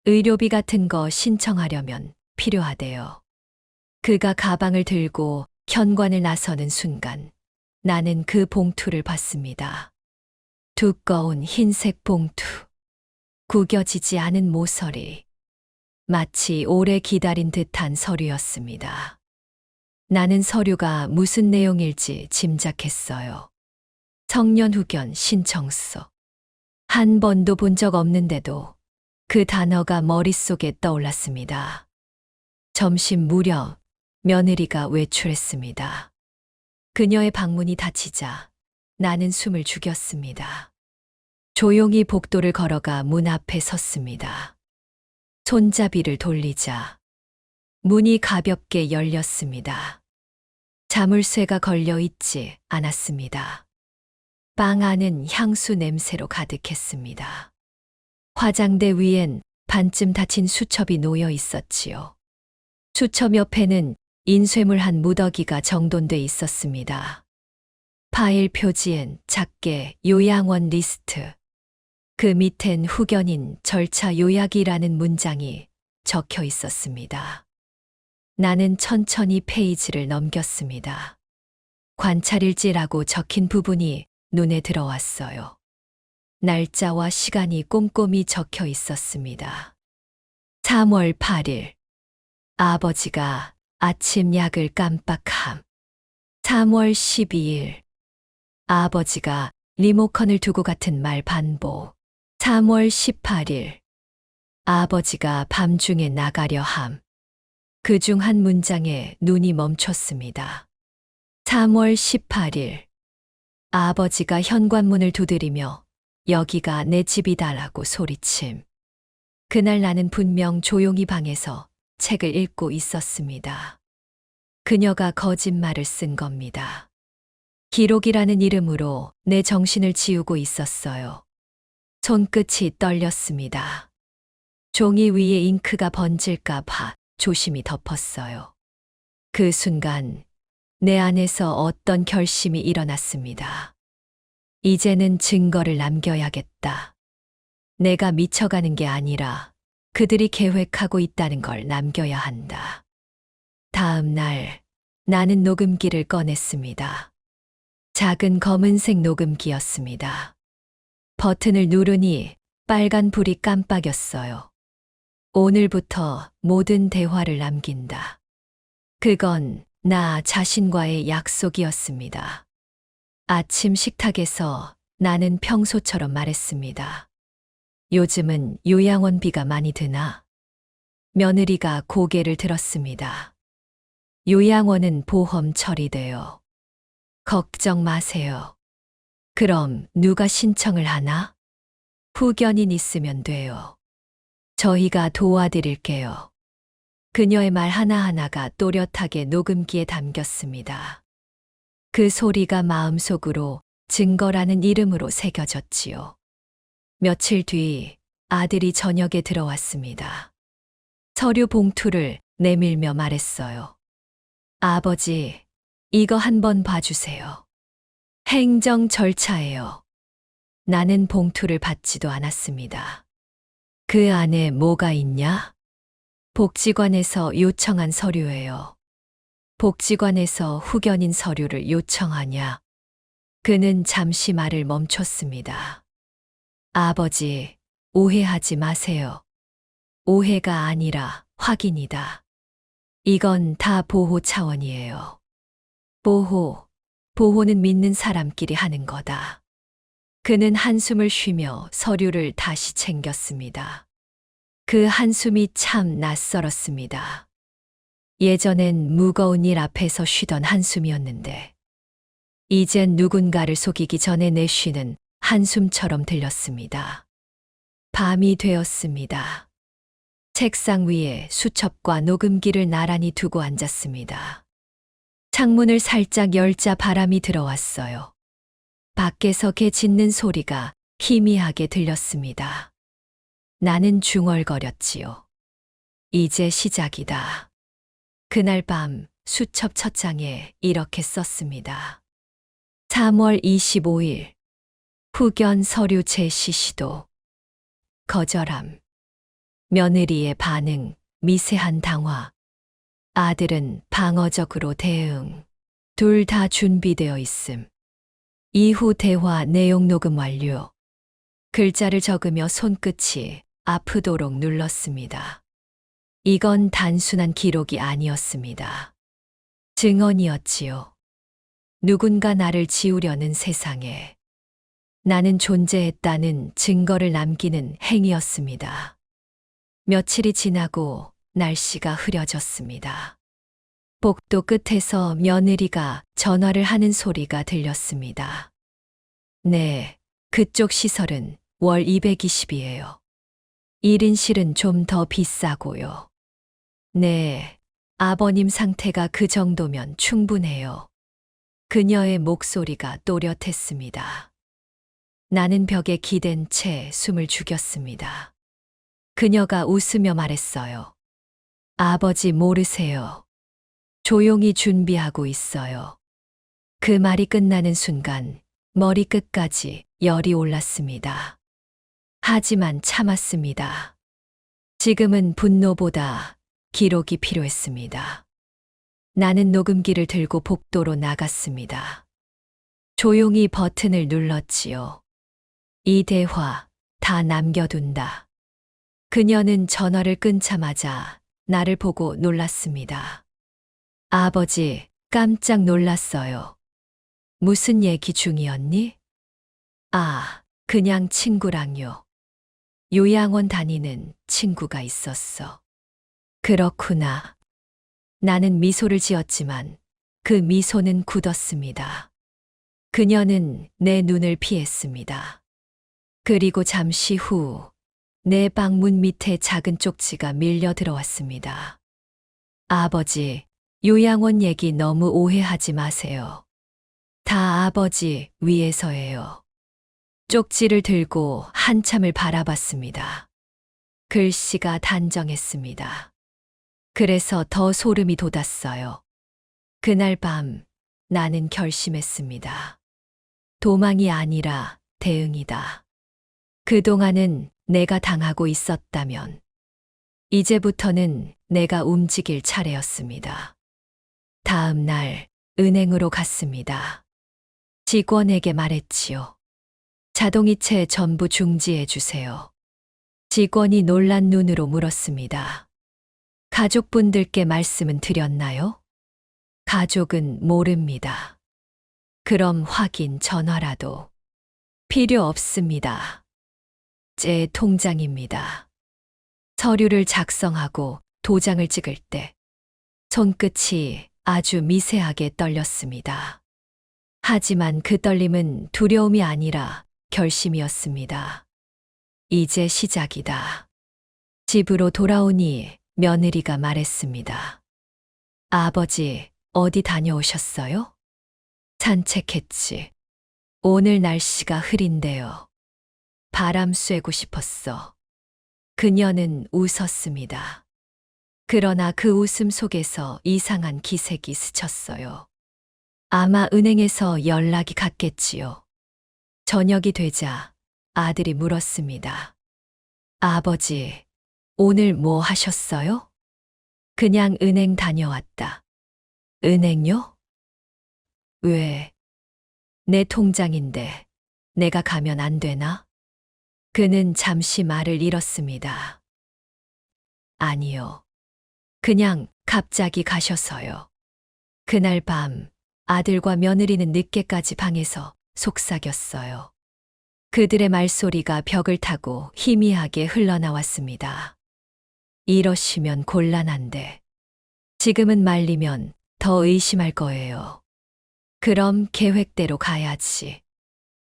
의료비 같은 거 신청하려면 필요하대요. 그가 가방을 들고 현관을 나서는 순간 나는 그 봉투를 봤습니다. 두꺼운 흰색 봉투. 구겨지지 않은 모서리. 마치 오래 기다린 듯한 서류였습니다. 나는 서류가 무슨 내용일지 짐작했어요. 청년 후견 신청서. 한 번도 본 적 없는데도 그 단어가 머릿속에 떠올랐습니다. 점심 무렵 며느리가 외출했습니다. 그녀의 방문이 닫히자 나는 숨을 죽였습니다. 조용히 복도를 걸어가 문 앞에 섰습니다. 손잡이를 돌리자 문이 가볍게 열렸습니다. 자물쇠가 걸려 있지 않았습니다. 방 안은 향수 냄새로 가득했습니다. 화장대 위엔 반쯤 닫힌 수첩이 놓여 있었지요. 수첩 옆에는 인쇄물 한 무더기가 정돈돼 있었습니다. 파일 표지엔 작게 요양원 리스트. 그 밑엔 후견인 절차 요약이라는 문장이 적혀 있었습니다. 나는 천천히 페이지를 넘겼습니다. 관찰일지라고 적힌 부분이 눈에 들어왔어요. 날짜와 시간이 꼼꼼히 적혀 있었습니다. 3월 8일. 아버지가 아침 약을 깜빡함. 3월 12일. 아버지가 리모컨을 두고 같은 말 반복. 3월 18일. 아버지가 밤중에 나가려 함. 그중 한 문장에 눈이 멈췄습니다. 3월 18일. 아버지가 현관문을 두드리며 여기가 내 집이다라고 소리침. 그날 나는 분명 조용히 방에서 책을 읽고 있었습니다. 그녀가 거짓말을 쓴 겁니다. 기록이라는 이름으로 내 정신을 지우고 있었어요. 손끝이 떨렸습니다. 종이 위에 잉크가 번질까 봐 조심히 덮었어요. 그 순간 내 안에서 어떤 결심이 일어났습니다. 이제는 증거를 남겨야겠다. 내가 미쳐가는 게 아니라 그들이 계획하고 있다는 걸 남겨야 한다. 다음 날 나는 녹음기를 꺼냈습니다. 작은 검은색 녹음기였습니다. 버튼을 누르니 빨간 불이 깜빡였어요. 오늘부터 모든 대화를 남긴다. 그건 나 자신과의 약속이었습니다. 아침 식탁에서 나는 평소처럼 말했습니다. 요즘은 요양원비가 많이 드나? 며느리가 고개를 들었습니다. 요양원은 보험 처리돼요. 걱정 마세요. 그럼 누가 신청을 하나? 후견인 있으면 돼요. 저희가 도와드릴게요. 그녀의 말 하나하나가 또렷하게 녹음기에 담겼습니다. 그 소리가 마음속으로 증거라는 이름으로 새겨졌지요. 며칠 뒤 아들이 저녁에 들어왔습니다. 서류 봉투를 내밀며 말했어요. 아버지, 이거 한번 봐주세요. 행정 절차예요. 나는 봉투를 받지도 않았습니다. 그 안에 뭐가 있냐? 복지관에서 요청한 서류예요. 복지관에서 후견인 서류를 요청하냐? 그는 잠시 말을 멈췄습니다. 아버지, 오해하지 마세요. 오해가 아니라 확인이다. 이건 다 보호 차원이에요. 보호는 믿는 사람끼리 하는 거다. 그는 한숨을 쉬며 서류를 다시 챙겼습니다. 그 한숨이 참 낯설었습니다. 예전엔 무거운 일 앞에서 쉬던 한숨이었는데, 이젠 누군가를 속이기 전에 내쉬는 한숨처럼 들렸습니다. 밤이 되었습니다. 책상 위에 수첩과 녹음기를 나란히 두고 앉았습니다. 창문을 살짝 열자 바람이 들어왔어요. 밖에서 개 짖는 소리가 희미하게 들렸습니다. 나는 중얼거렸지요. 이제 시작이다. 그날 밤 수첩 첫 장에 이렇게 썼습니다. 3월 25일 후견 서류 제시 시도. 거절함. 며느리의 반응, 미세한 당화. 아들은 방어적으로 대응. 둘 다 준비되어 있음. 이후 대화 내용 녹음 완료. 글자를 적으며 손끝이 아프도록 눌렀습니다. 이건 단순한 기록이 아니었습니다. 증언이었지요. 누군가 나를 지우려는 세상에 나는 존재했다는 증거를 남기는 행위였습니다. 며칠이 지나고 날씨가 흐려졌습니다. 복도 끝에서 며느리가 전화를 하는 소리가 들렸습니다. 네, 그쪽 시설은 월 220이에요. 1인실은 좀 더 비싸고요. 네, 아버님 상태가 그 정도면 충분해요. 그녀의 목소리가 또렷했습니다. 나는 벽에 기댄 채 숨을 죽였습니다. 그녀가 웃으며 말했어요. 아버지 모르세요. 조용히 준비하고 있어요. 그 말이 끝나는 순간 머리끝까지 열이 올랐습니다. 하지만 참았습니다. 지금은 분노보다 기록이 필요했습니다. 나는 녹음기를 들고 복도로 나갔습니다. 조용히 버튼을 눌렀지요. 이 대화 다 남겨둔다. 그녀는 전화를 끊자마자 나를 보고 놀랐습니다. 아버지, 깜짝 놀랐어요. 무슨 얘기 중이었니? 아, 그냥 친구랑요. 요양원 다니는 친구가 있었어. 그렇구나. 나는 미소를 지었지만 그 미소는 굳었습니다. 그녀는 내 눈을 피했습니다. 그리고 잠시 후 내 방문 밑에 작은 쪽지가 밀려 들어왔습니다. 아버지, 요양원 얘기 너무 오해하지 마세요. 다 아버지 위해서예요. 쪽지를 들고 한참을 바라봤습니다. 글씨가 단정했습니다. 그래서 더 소름이 돋았어요. 그날 밤 나는 결심했습니다. 도망이 아니라 대응이다. 그동안은 내가 당하고 있었다면 이제부터는 내가 움직일 차례였습니다. 다음 날 은행으로 갔습니다. 직원에게 말했지요. 자동이체 전부 중지해 주세요. 직원이 놀란 눈으로 물었습니다. 가족분들께 말씀은 드렸나요? 가족은 모릅니다. 그럼 확인 전화라도. 필요 없습니다. 제 통장입니다. 서류를 작성하고 도장을 찍을 때 손끝이 아주 미세하게 떨렸습니다. 하지만 그 떨림은 두려움이 아니라 결심이었습니다. 이제 시작이다. 집으로 돌아오니 며느리가 말했습니다. 아버지, 어디 다녀오셨어요? 산책했지. 오늘 날씨가 흐린데요. 바람 쐬고 싶었어. 그녀는 웃었습니다. 그러나 그 웃음 속에서 이상한 기색이 스쳤어요. 아마 은행에서 연락이 갔겠지요. 저녁이 되자 아들이 물었습니다. 아버지, 오늘 뭐 하셨어요? 그냥 은행 다녀왔다. 은행요? 왜? 내 통장인데 내가 가면 안 되나? 그는 잠시 말을 잃었습니다. 아니요. 그냥 갑자기 가셔서요. 그날 밤 아들과 며느리는 늦게까지 방에서 속삭였어요. 그들의 말소리가 벽을 타고 희미하게 흘러나왔습니다. 이러시면 곤란한데. 지금은 말리면 더 의심할 거예요. 그럼 계획대로 가야지.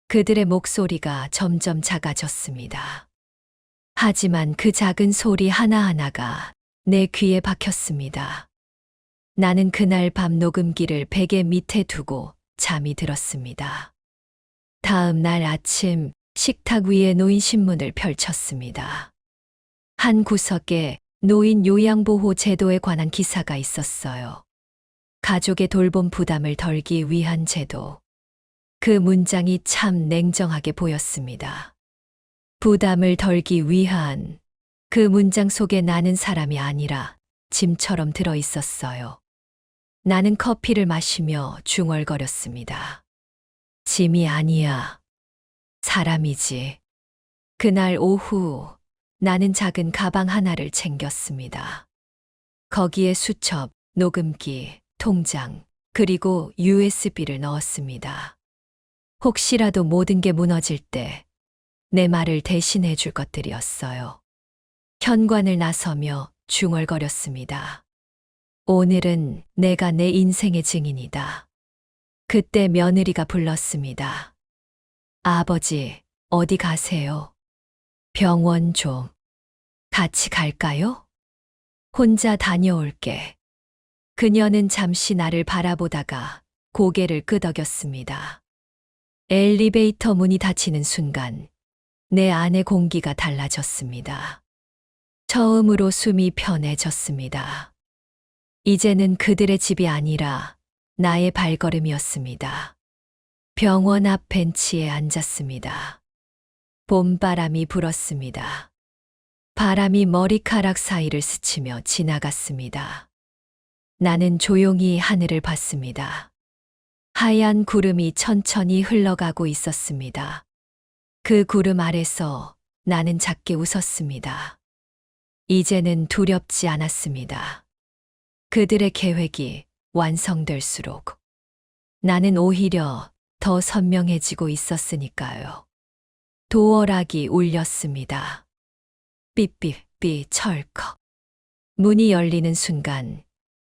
그들의 목소리가 점점 작아졌습니다. 하지만 그 작은 소리 하나하나가 내 귀에 박혔습니다. 나는 그날 밤 녹음기를 베개 밑에 두고 잠이 들었습니다. 다음 날 아침 식탁 위에 놓인 신문을 펼쳤습니다. 한 구석에 노인 요양보호 제도에 관한 기사가 있었어요. 가족의 돌봄 부담을 덜기 위한 제도. 그 문장이 참 냉정하게 보였습니다. 부담을 덜기 위한 그 문장 속에 나는 사람이 아니라 짐처럼 들어 있었어요. 나는 커피를 마시며 중얼거렸습니다. 짐이 아니야. 사람이지. 그날 오후 나는 작은 가방 하나를 챙겼습니다. 거기에 수첩, 녹음기, 통장, 그리고 USB를 넣었습니다. 혹시라도 모든 게 무너질 때 내 말을 대신해 줄 것들이었어요. 현관을 나서며 중얼거렸습니다. 오늘은 내가 내 인생의 증인이다. 그때 며느리가 불렀습니다. 아버지, 어디 가세요? 병원 좀. 같이 갈까요? 혼자 다녀올게. 그녀는 잠시 나를 바라보다가 고개를 끄덕였습니다. 엘리베이터 문이 닫히는 순간 내 안의 공기가 달라졌습니다. 처음으로 숨이 편해졌습니다. 이제는 그들의 집이 아니라 나의 발걸음이었습니다. 병원 앞 벤치에 앉았습니다. 봄바람이 불었습니다. 바람이 머리카락 사이를 스치며 지나갔습니다. 나는 조용히 하늘을 봤습니다. 하얀 구름이 천천히 흘러가고 있었습니다. 그 구름 아래서 나는 작게 웃었습니다. 이제는 두렵지 않았습니다. 그들의 계획이 완성될수록 나는 오히려 더 선명해지고 있었으니까요. 도어락이 울렸습니다. 삐삐삐 철컥. 문이 열리는 순간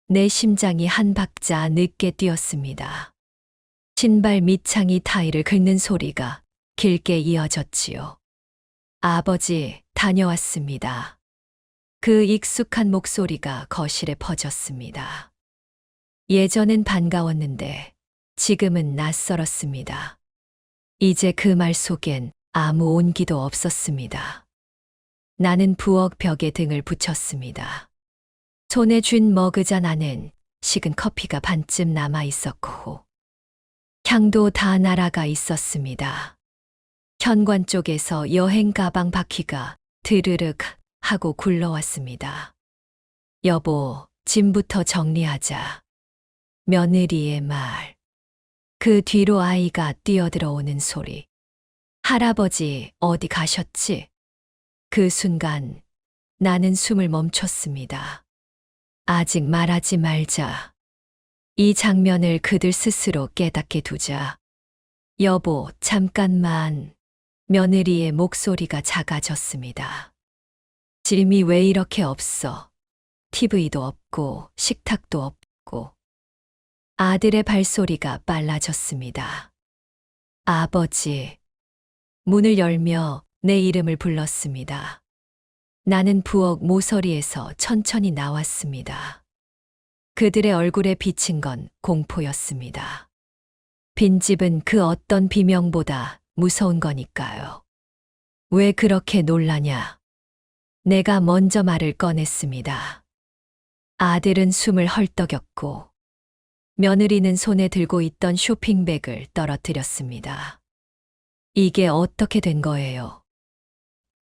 내 심장이 한 박자 늦게 뛰었습니다. 신발 밑창이 타일을 긁는 소리가 길게 이어졌지요. 아버지, 다녀왔습니다. 그 익숙한 목소리가 거실에 퍼졌습니다. 예전엔 반가웠는데 지금은 낯설었습니다. 이제 그 말 속엔 아무 온기도 없었습니다. 나는 부엌 벽에 등을 붙였습니다. 손에 쥔 머그잔 안엔 식은 커피가 반쯤 남아 있었고 향도 다 날아가 있었습니다. 현관 쪽에서 여행 가방 바퀴가 드르륵 하고 굴러왔습니다. 여보, 짐부터 정리하자. 며느리의 말. 그 뒤로 아이가 뛰어들어오는 소리. 할아버지, 어디 가셨지? 그 순간 나는 숨을 멈췄습니다. 아직 말하지 말자. 이 장면을 그들 스스로 깨닫게 두자. 여보, 잠깐만. 며느리의 목소리가 작아졌습니다. 짐이 왜 이렇게 없어? TV도 없고 식탁도 없고. 아들의 발소리가 빨라졌습니다. 아버지. 문을 열며 내 이름을 불렀습니다. 나는 부엌 모서리에서 천천히 나왔습니다. 그들의 얼굴에 비친 건 공포였습니다. 빈집은 그 어떤 비명보다 무서운 거니까요. 왜 그렇게 놀라냐? 내가 먼저 말을 꺼냈습니다. 아들은 숨을 헐떡였고 며느리는 손에 들고 있던 쇼핑백을 떨어뜨렸습니다. 이게 어떻게 된 거예요?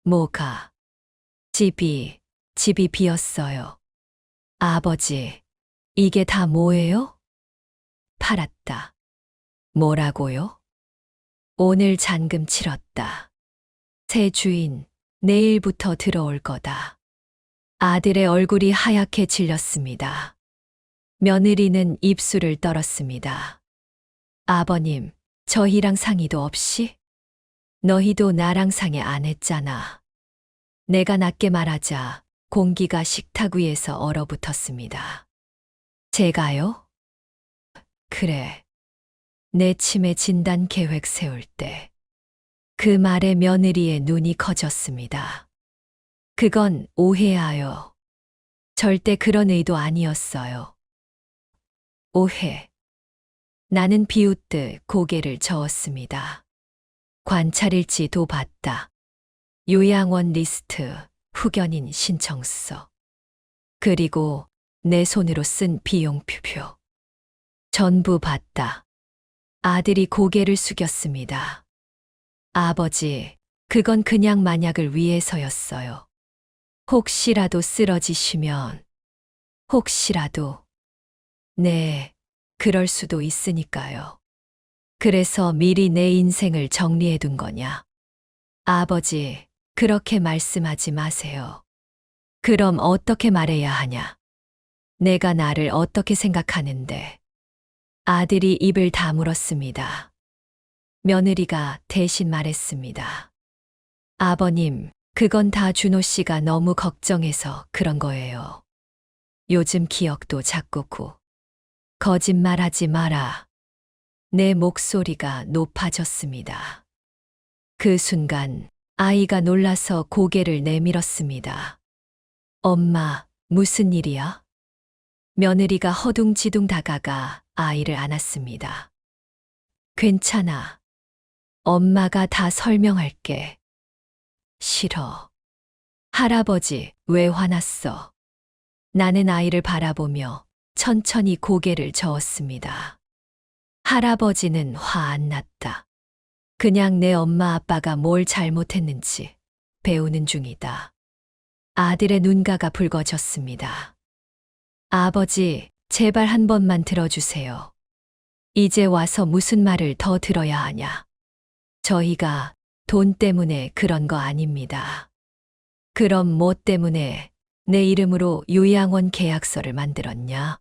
뭐가? 집이 비었어요. 아버지, 이게 다 뭐예요? 팔았다. 뭐라고요? 오늘 잔금 치렀다. 새 주인, 내일부터 들어올 거다. 아들의 얼굴이 하얗게 질렸습니다. 며느리는 입술을 떨었습니다. 아버님, 저희랑 상의도 없이? 너희도 나랑 상의 안 했잖아. 내가 낮게 말하자 공기가 식탁 위에서 얼어붙었습니다. 제가요? 그래. 내 치매 진단 계획 세울 때 그 말에 며느리의 눈이 커졌습니다. 그건 오해야요. 절대 그런 의도 아니었어요. 오해. 나는 비웃듯 고개를 저었습니다. 관찰일지도 봤다. 요양원 리스트, 후견인 신청서. 그리고 내 손으로 쓴 비용표표. 전부 봤다. 아들이 고개를 숙였습니다. 아버지, 그건 그냥 만약을 위해서였어요. 혹시라도 쓰러지시면, 혹시라도. 네, 그럴 수도 있으니까요. 그래서 미리 내 인생을 정리해둔 거냐? 아버지, 그렇게 말씀하지 마세요. 그럼 어떻게 말해야 하냐? 내가 나를 어떻게 생각하는데? 아들이 입을 다물었습니다. 며느리가 대신 말했습니다. 아버님, 그건 다 준호 씨가 너무 걱정해서 그런 거예요. 요즘 기억도 작고고. 거짓말하지 마라. 내 목소리가 높아졌습니다. 그 순간 아이가 놀라서 고개를 내밀었습니다. 엄마, 무슨 일이야? 며느리가 허둥지둥 다가가 아이를 안았습니다. 괜찮아. 엄마가 다 설명할게. 싫어. 할아버지, 왜 화났어? 나는 아이를 바라보며 천천히 고개를 저었습니다. 할아버지는 화 안 났다. 그냥 내 엄마 아빠가 뭘 잘못했는지 배우는 중이다. 아들의 눈가가 붉어졌습니다. 아버지, 제발 한 번만 들어주세요. 이제 와서 무슨 말을 더 들어야 하냐? 저희가 돈 때문에 그런 거 아닙니다. 그럼 뭐 때문에 내 이름으로 요양원 계약서를 만들었냐?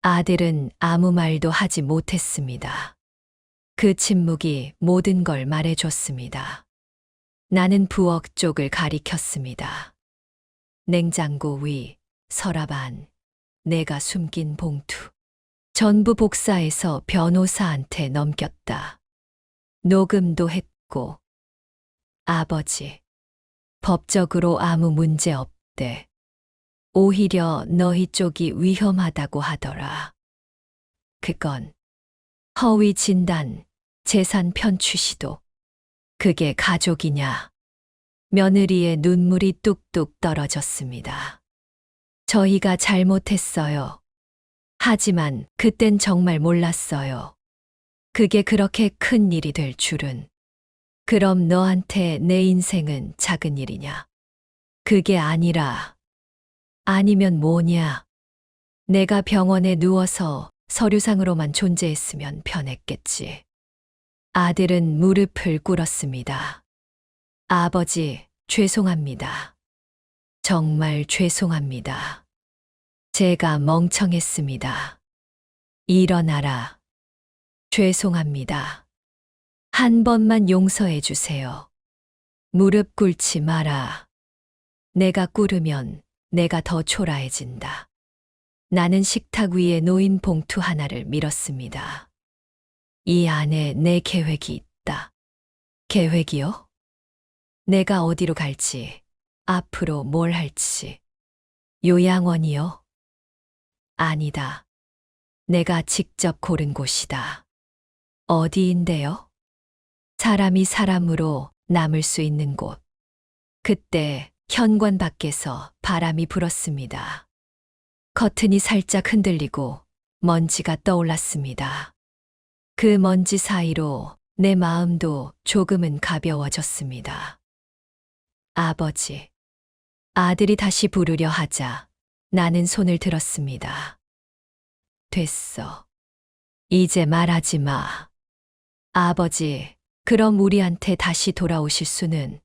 아들은 아무 말도 하지 못했습니다. 그 침묵이 모든 걸 말해줬습니다. 나는 부엌 쪽을 가리켰습니다. 냉장고 위, 서랍 안, 내가 숨긴 봉투. 전부 복사해서 변호사한테 넘겼다. 녹음도 했고. 아버지, 법적으로 아무 문제 없대. 오히려 너희 쪽이 위험하다고 하더라. 그건 허위 진단, 재산 편취 시도. 그게 가족이냐? 며느리의 눈물이 뚝뚝 떨어졌습니다. 저희가 잘못했어요. 하지만 그땐 정말 몰랐어요. 그게 그렇게 큰 일이 될 줄은. 그럼 너한테 내 인생은 작은 일이냐? 그게 아니라. 아니면 뭐냐? 내가 병원에 누워서 서류상으로만 존재했으면 편했겠지. 아들은 무릎을 꿇었습니다. 아버지, 죄송합니다. 정말 죄송합니다. 제가 멍청했습니다. 일어나라. 죄송합니다. 한 번만 용서해 주세요. 무릎 꿇지 마라. 내가 꿇으면 내가 더 초라해진다. 나는 식탁 위에 놓인 봉투 하나를 밀었습니다. 이 안에 내 계획이 있다. 계획이요? 내가 어디로 갈지, 앞으로 뭘 할지. 요양원이요? 아니다. 내가 직접 고른 곳이다. 어디인데요? 사람이 사람으로 남을 수 있는 곳. 그때 현관 밖에서 바람이 불었습니다. 커튼이 살짝 흔들리고 먼지가 떠올랐습니다. 그 먼지 사이로 내 마음도 조금은 가벼워졌습니다. 아버지. 아들이 다시 부르려 하자 나는 손을 들었습니다. 됐어. 이제 말하지 마. 아버지, 그럼 우리한테 다시 돌아오실 수는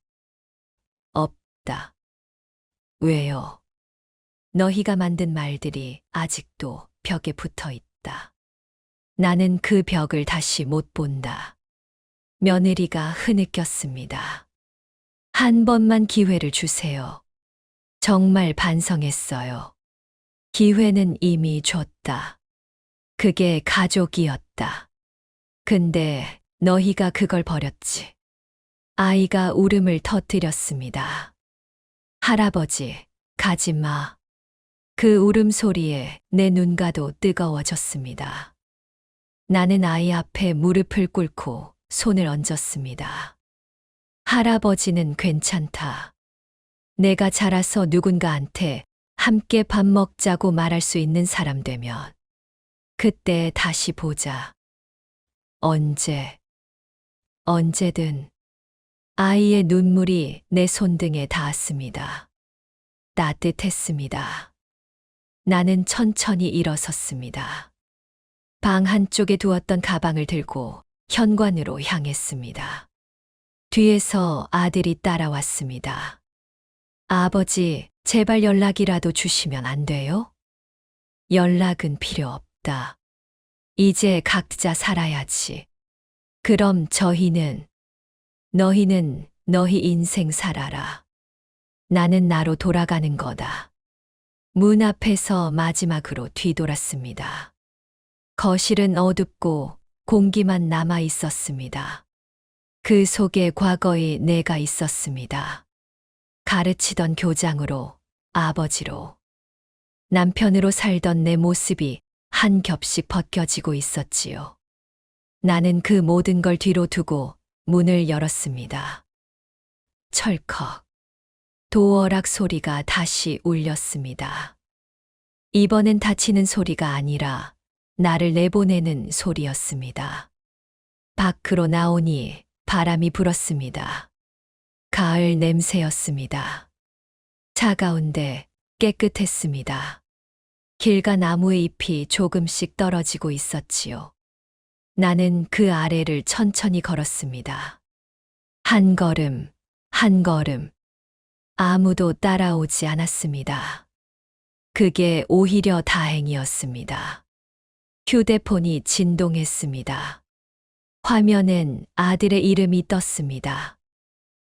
없다. 왜요? 너희가 만든 말들이 아직도 벽에 붙어 있다. 나는 그 벽을 다시 못 본다. 며느리가 흐느꼈습니다. 한 번만 기회를 주세요. 정말 반성했어요. 기회는 이미 줬다. 그게 가족이었다. 근데 너희가 그걸 버렸지. 아이가 울음을 터뜨렸습니다. 할아버지, 가지 마. 그 울음소리에 내 눈가도 뜨거워졌습니다. 나는 아이 앞에 무릎을 꿇고 손을 얹었습니다. 할아버지는 괜찮다. 내가 자라서 누군가한테 함께 밥 먹자고 말할 수 있는 사람 되면 그때 다시 보자. 언제든. 아이의 눈물이 내 손등에 닿았습니다. 따뜻했습니다. 나는 천천히 일어섰습니다. 방 한쪽에 두었던 가방을 들고 현관으로 향했습니다. 뒤에서 아들이 따라왔습니다. 아버지, 제발 연락이라도 주시면 안 돼요? 연락은 필요 없다. 이제 각자 살아야지. 그럼 너희는 너희 인생 살아라. 나는 나로 돌아가는 거다. 문 앞에서 마지막으로 뒤돌았습니다. 거실은 어둡고 공기만 남아 있었습니다. 그 속에 과거의 내가 있었습니다. 가르치던 교장으로, 아버지로, 남편으로 살던 내 모습이 한 겹씩 벗겨지고 있었지요. 나는 그 모든 걸 뒤로 두고 문을 열었습니다. 철컥. 도어락 소리가 다시 울렸습니다. 이번엔 다치는 소리가 아니라 나를 내보내는 소리였습니다. 밖으로 나오니 바람이 불었습니다. 가을 냄새였습니다. 차가운데 깨끗했습니다. 길가 나무의 잎이 조금씩 떨어지고 있었지요. 나는 그 아래를 천천히 걸었습니다. 한 걸음, 한 걸음. 아무도 따라오지 않았습니다. 그게 오히려 다행이었습니다. 휴대폰이 진동했습니다. 화면엔 아들의 이름이 떴습니다.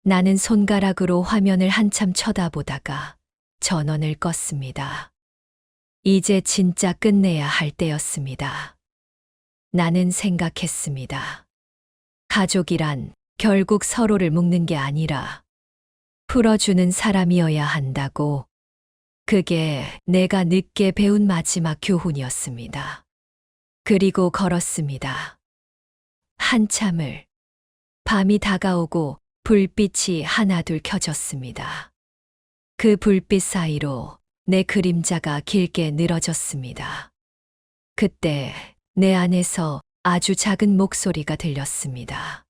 나는 손가락으로 화면을 한참 쳐다보다가 전원을 껐습니다. 이제 진짜 끝내야 할 때였습니다. 나는 생각했습니다. 가족이란 결국 서로를 묶는 게 아니라 풀어주는 사람이어야 한다고. 그게 내가 늦게 배운 마지막 교훈이었습니다. 그리고 걸었습니다. 한참을. 밤이 다가오고 불빛이 하나둘 켜졌습니다. 그 불빛 사이로 내 그림자가 길게 늘어졌습니다. 그때 내 안에서 아주 작은 목소리가 들렸습니다.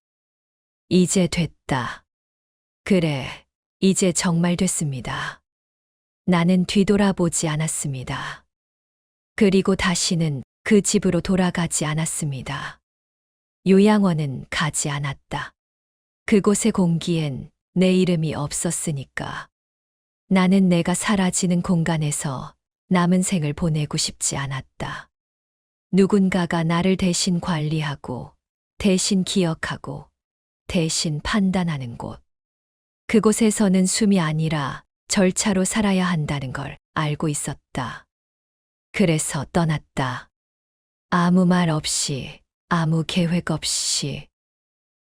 이제 됐다. 그래, 이제 정말 됐습니다. 나는 뒤돌아보지 않았습니다. 그리고 다시는 그 집으로 돌아가지 않았습니다. 요양원은 가지 않았다. 그곳의 공기엔 내 이름이 없었으니까. 나는 내가 사라지는 공간에서 남은 생을 보내고 싶지 않았다. 누군가가 나를 대신 관리하고, 대신 기억하고, 대신 판단하는 곳. 그곳에서는 숨이 아니라 절차로 살아야 한다는 걸 알고 있었다. 그래서 떠났다. 아무 말 없이, 아무 계획 없이.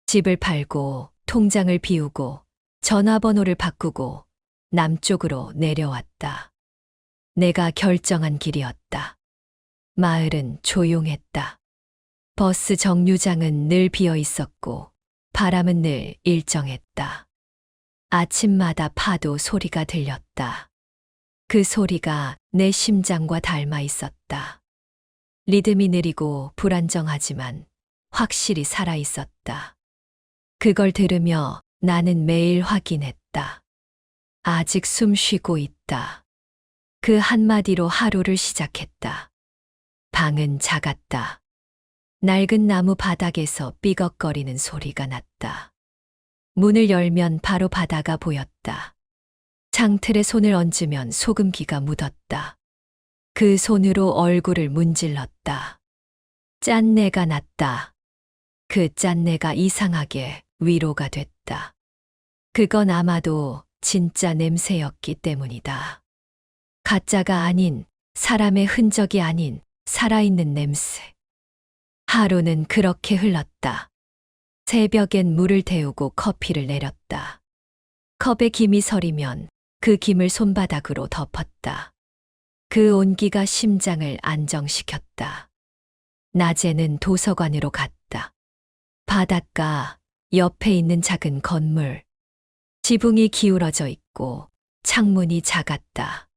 집을 팔고, 통장을 비우고, 전화번호를 바꾸고, 남쪽으로 내려왔다. 내가 결정한 길이었다. 마을은 조용했다. 버스 정류장은 늘 비어 있었고, 바람은 늘 일정했다. 아침마다 파도 소리가 들렸다. 그 소리가 내 심장과 닮아 있었다. 리듬이 느리고 불안정하지만 확실히 살아 있었다. 그걸 들으며 나는 매일 확인했다. 아직 숨 쉬고 있다. 그 한마디로 하루를 시작했다. 방은 작았다. 낡은 나무 바닥에서 삐걱거리는 소리가 났다. 문을 열면 바로 바다가 보였다. 창틀에 손을 얹으면 소금기가 묻었다. 그 손으로 얼굴을 문질렀다. 짠내가 났다. 그 짠내가 이상하게 위로가 됐다. 그건 아마도 진짜 냄새였기 때문이다. 가짜가 아닌 사람의 흔적이 아닌 살아있는 냄새. 하루는 그렇게 흘렀다. 새벽엔 물을 데우고 커피를 내렸다. 컵에 김이 서리면 그 김을 손바닥으로 덮었다. 그 온기가 심장을 안정시켰다. 낮에는 도서관으로 갔다. 바닷가, 옆에 있는 작은 건물. 지붕이 기울어져 있고 창문이 작았다.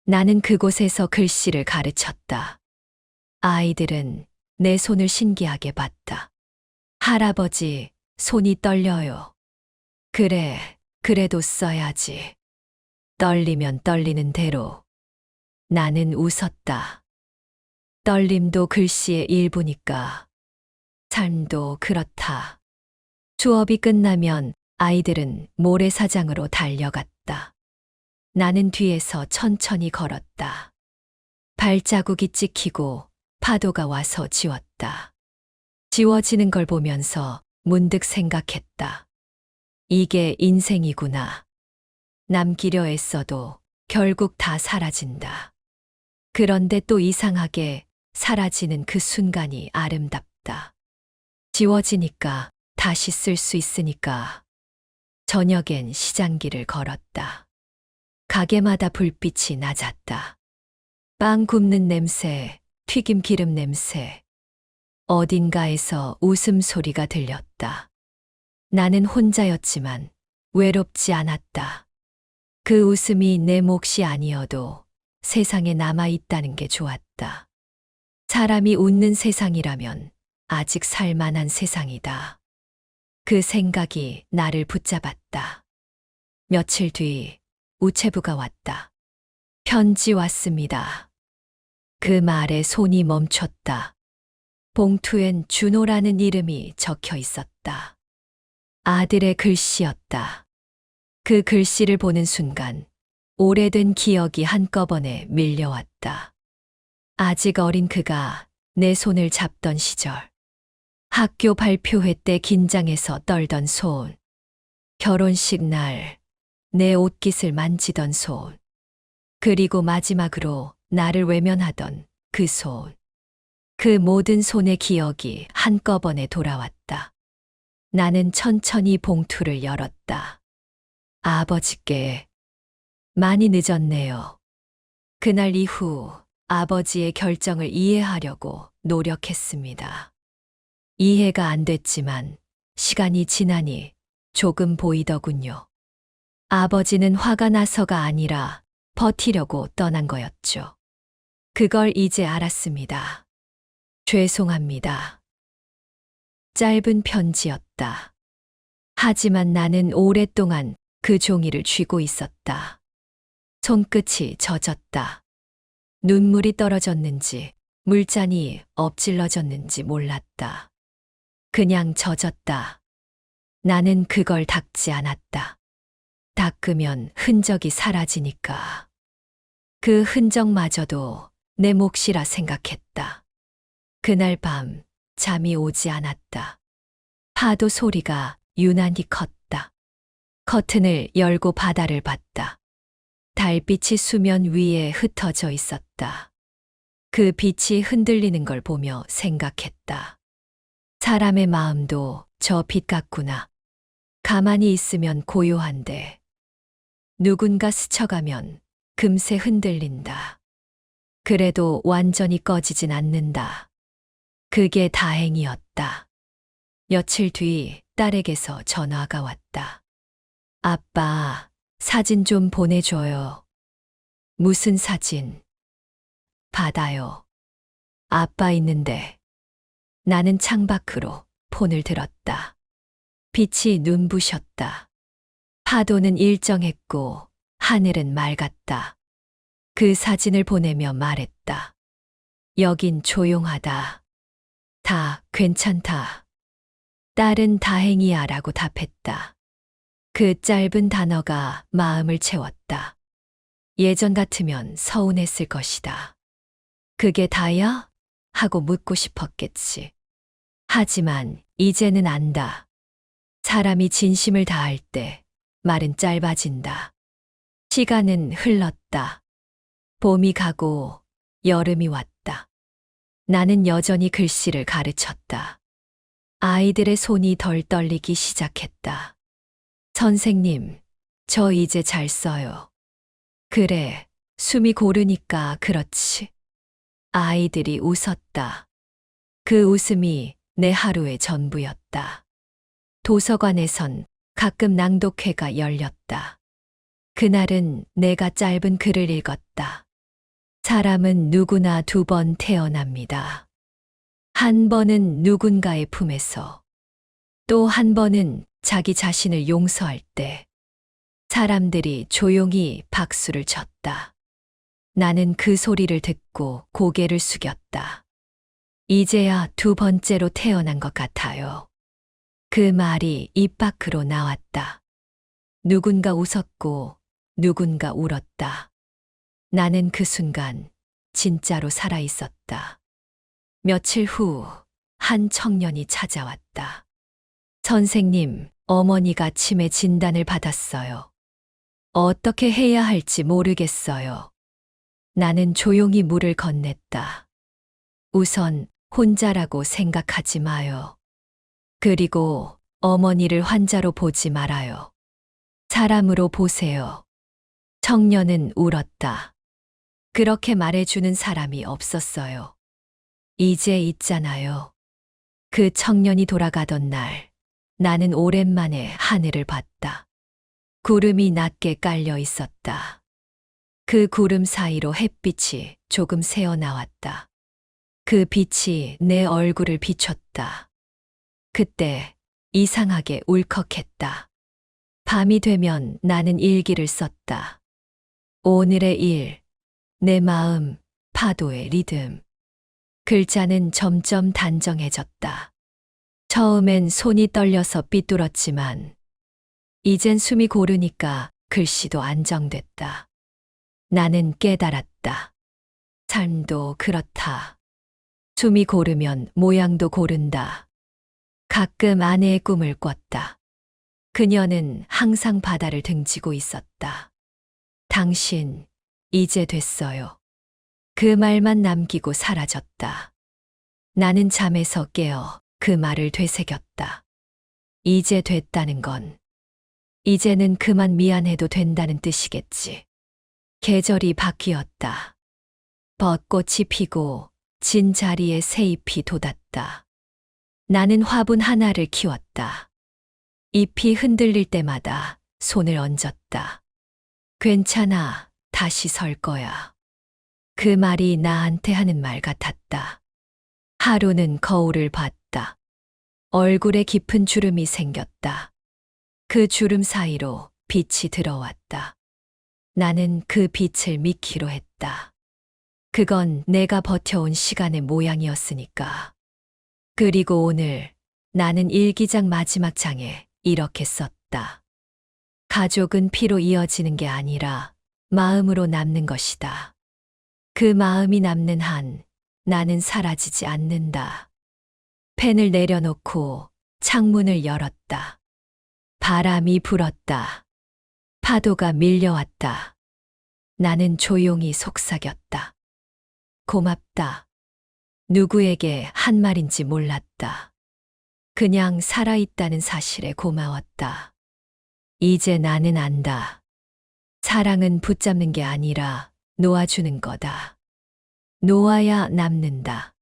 나는 그곳에서 글씨를 가르쳤다. 아이들은 내 손을 신기하게 봤다. 할아버지, 손이 떨려요. 그래, 그래도 써야지. 떨리면 떨리는 대로. 나는 웃었다. 떨림도 글씨의 일부니까. 삶도 그렇다. 수업이 끝나면 아이들은 모래사장으로 달려갔다. 나는 뒤에서 천천히 걸었다. 발자국이 찍히고 파도가 와서 지웠다. 지워지는 걸 보면서 문득 생각했다. 이게 인생이구나. 남기려 애써도 결국 다 사라진다. 그런데 또 이상하게 사라지는 그 순간이 아름답다. 지워지니까 다시 쓸 수 있으니까. 저녁엔 시장길을 걸었다. 가게마다 불빛이 낮았다. 빵 굽는 냄새, 튀김 기름 냄새. 어딘가에서 웃음소리가 들렸다. 나는 혼자였지만 외롭지 않았다. 그 웃음이 내 몫이 아니어도 세상에 남아있다는 게 좋았다. 사람이 웃는 세상이라면 아직 살만한 세상이다. 그 생각이 나를 붙잡았다. 며칠 뒤 우체부가 왔다. 편지 왔습니다. 그 말에 손이 멈췄다. 봉투엔 준호라는 이름이 적혀 있었다. 아들의 글씨였다. 그 글씨를 보는 순간 오래된 기억이 한꺼번에 밀려왔다. 아직 어린 그가 내 손을 잡던 시절. 학교 발표회 때 긴장해서 떨던 손. 결혼식 날 내 옷깃을 만지던 손. 그리고 마지막으로 나를 외면하던 그 손. 그 모든 손의 기억이 한꺼번에 돌아왔다. 나는 천천히 봉투를 열었다. 아버지께. 많이 늦었네요. 그날 이후 아버지의 결정을 이해하려고 노력했습니다. 이해가 안 됐지만 시간이 지나니 조금 보이더군요. 아버지는 화가 나서가 아니라 버티려고 떠난 거였죠. 그걸 이제 알았습니다. 죄송합니다. 짧은 편지였다. 하지만 나는 오랫동안 그 종이를 쥐고 있었다. 손끝이 젖었다. 눈물이 떨어졌는지 물잔이 엎질러졌는지 몰랐다. 그냥 젖었다. 나는 그걸 닦지 않았다. 닦으면 흔적이 사라지니까. 그 흔적마저도 내 몫이라 생각했다. 그날 밤 잠이 오지 않았다. 파도 소리가 유난히 컸다. 커튼을 열고 바다를 봤다. 달빛이 수면 위에 흩어져 있었다. 그 빛이 흔들리는 걸 보며 생각했다. 사람의 마음도 저 빛 같구나. 가만히 있으면 고요한데 누군가 스쳐가면 금세 흔들린다. 그래도 완전히 꺼지진 않는다. 그게 다행이었다. 며칠 뒤 딸에게서 전화가 왔다. 아빠, 사진 좀 보내줘요. 무슨 사진? 받아요. 아빠 있는데. 나는 창밖으로 폰을 들었다. 빛이 눈부셨다. 파도는 일정했고 하늘은 맑았다. 그 사진을 보내며 말했다. 여긴 조용하다. 다 괜찮다. 딸은 다행이야 라고 답했다. 그 짧은 단어가 마음을 채웠다. 예전 같으면 서운했을 것이다. 그게 다야? 하고 묻고 싶었겠지. 하지만 이제는 안다. 사람이 진심을 다할 때 말은 짧아진다. 시간은 흘렀다. 봄이 가고 여름이 왔다. 나는 여전히 글씨를 가르쳤다. 아이들의 손이 덜 떨리기 시작했다. 선생님, 저 이제 잘 써요. 그래, 숨이 고르니까 그렇지. 아이들이 웃었다. 그 웃음이 내 하루의 전부였다. 도서관에선 가끔 낭독회가 열렸다. 그날은 내가 짧은 글을 읽었다. 사람은 누구나 2번 태어납니다. 한 번은 누군가의 품에서, 또 한 번은 자기 자신을 용서할 때. 사람들이 조용히 박수를 쳤다. 나는 그 소리를 듣고 고개를 숙였다. 이제야 2번째로 태어난 것 같아요. 그 말이 입 밖으로 나왔다. 누군가 웃었고 누군가 울었다. 나는 그 순간 진짜로 살아 있었다. 며칠 후 한 청년이 찾아왔다. 선생님, 어머니가 치매 진단을 받았어요. 어떻게 해야 할지 모르겠어요. 나는 조용히 물을 건넸다. 우선 혼자라고 생각하지 마요. 그리고 어머니를 환자로 보지 말아요. 사람으로 보세요. 청년은 울었다. 그렇게 말해주는 사람이 없었어요. 이제 있잖아요. 그 청년이 돌아가던 날, 나는 오랜만에 하늘을 봤다. 구름이 낮게 깔려 있었다. 그 구름 사이로 햇빛이 조금 새어나왔다. 그 빛이 내 얼굴을 비췄다. 그때 이상하게 울컥했다. 밤이 되면 나는 일기를 썼다. 오늘의 일, 내 마음, 파도의 리듬. 글자는 점점 단정해졌다. 처음엔 손이 떨려서 삐뚤었지만 이젠 숨이 고르니까 글씨도 안정됐다. 나는 깨달았다. 삶도 그렇다. 숨이 고르면 모양도 고른다. 가끔 아내의 꿈을 꿨다. 그녀는 항상 바다를 등지고 있었다. 당신, 이제 됐어요. 그 말만 남기고 사라졌다. 나는 잠에서 깨어 그 말을 되새겼다. 이제 됐다는 건, 이제는 그만 미안해도 된다는 뜻이겠지. 계절이 바뀌었다. 벚꽃이 피고 진 자리에 새잎이 돋았다. 나는 화분 하나를 키웠다. 잎이 흔들릴 때마다 손을 얹었다. 괜찮아, 다시 설 거야. 그 말이 나한테 하는 말 같았다. 하루는 거울을 봤다. 얼굴에 깊은 주름이 생겼다. 그 주름 사이로 빛이 들어왔다. 나는 그 빛을 믿기로 했다. 그건 내가 버텨온 시간의 모양이었으니까. 그리고 오늘 나는 일기장 마지막 장에 이렇게 썼다. 가족은 피로 이어지는 게 아니라 마음으로 남는 것이다. 그 마음이 남는 한 나는 사라지지 않는다. 펜을 내려놓고 창문을 열었다. 바람이 불었다. 파도가 밀려왔다. 나는 조용히 속삭였다. 고맙다. 누구에게 한 말인지 몰랐다. 그냥 살아있다는 사실에 고마웠다. 이제 나는 안다. 사랑은 붙잡는 게 아니라 놓아주는 거다. 놓아야 남는다.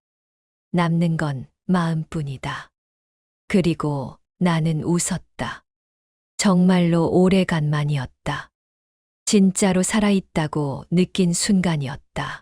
남는 건 마음뿐이다. 그리고 나는 웃었다. 정말로 오래간만이었다. 진짜로 살아있다고 느낀 순간이었다.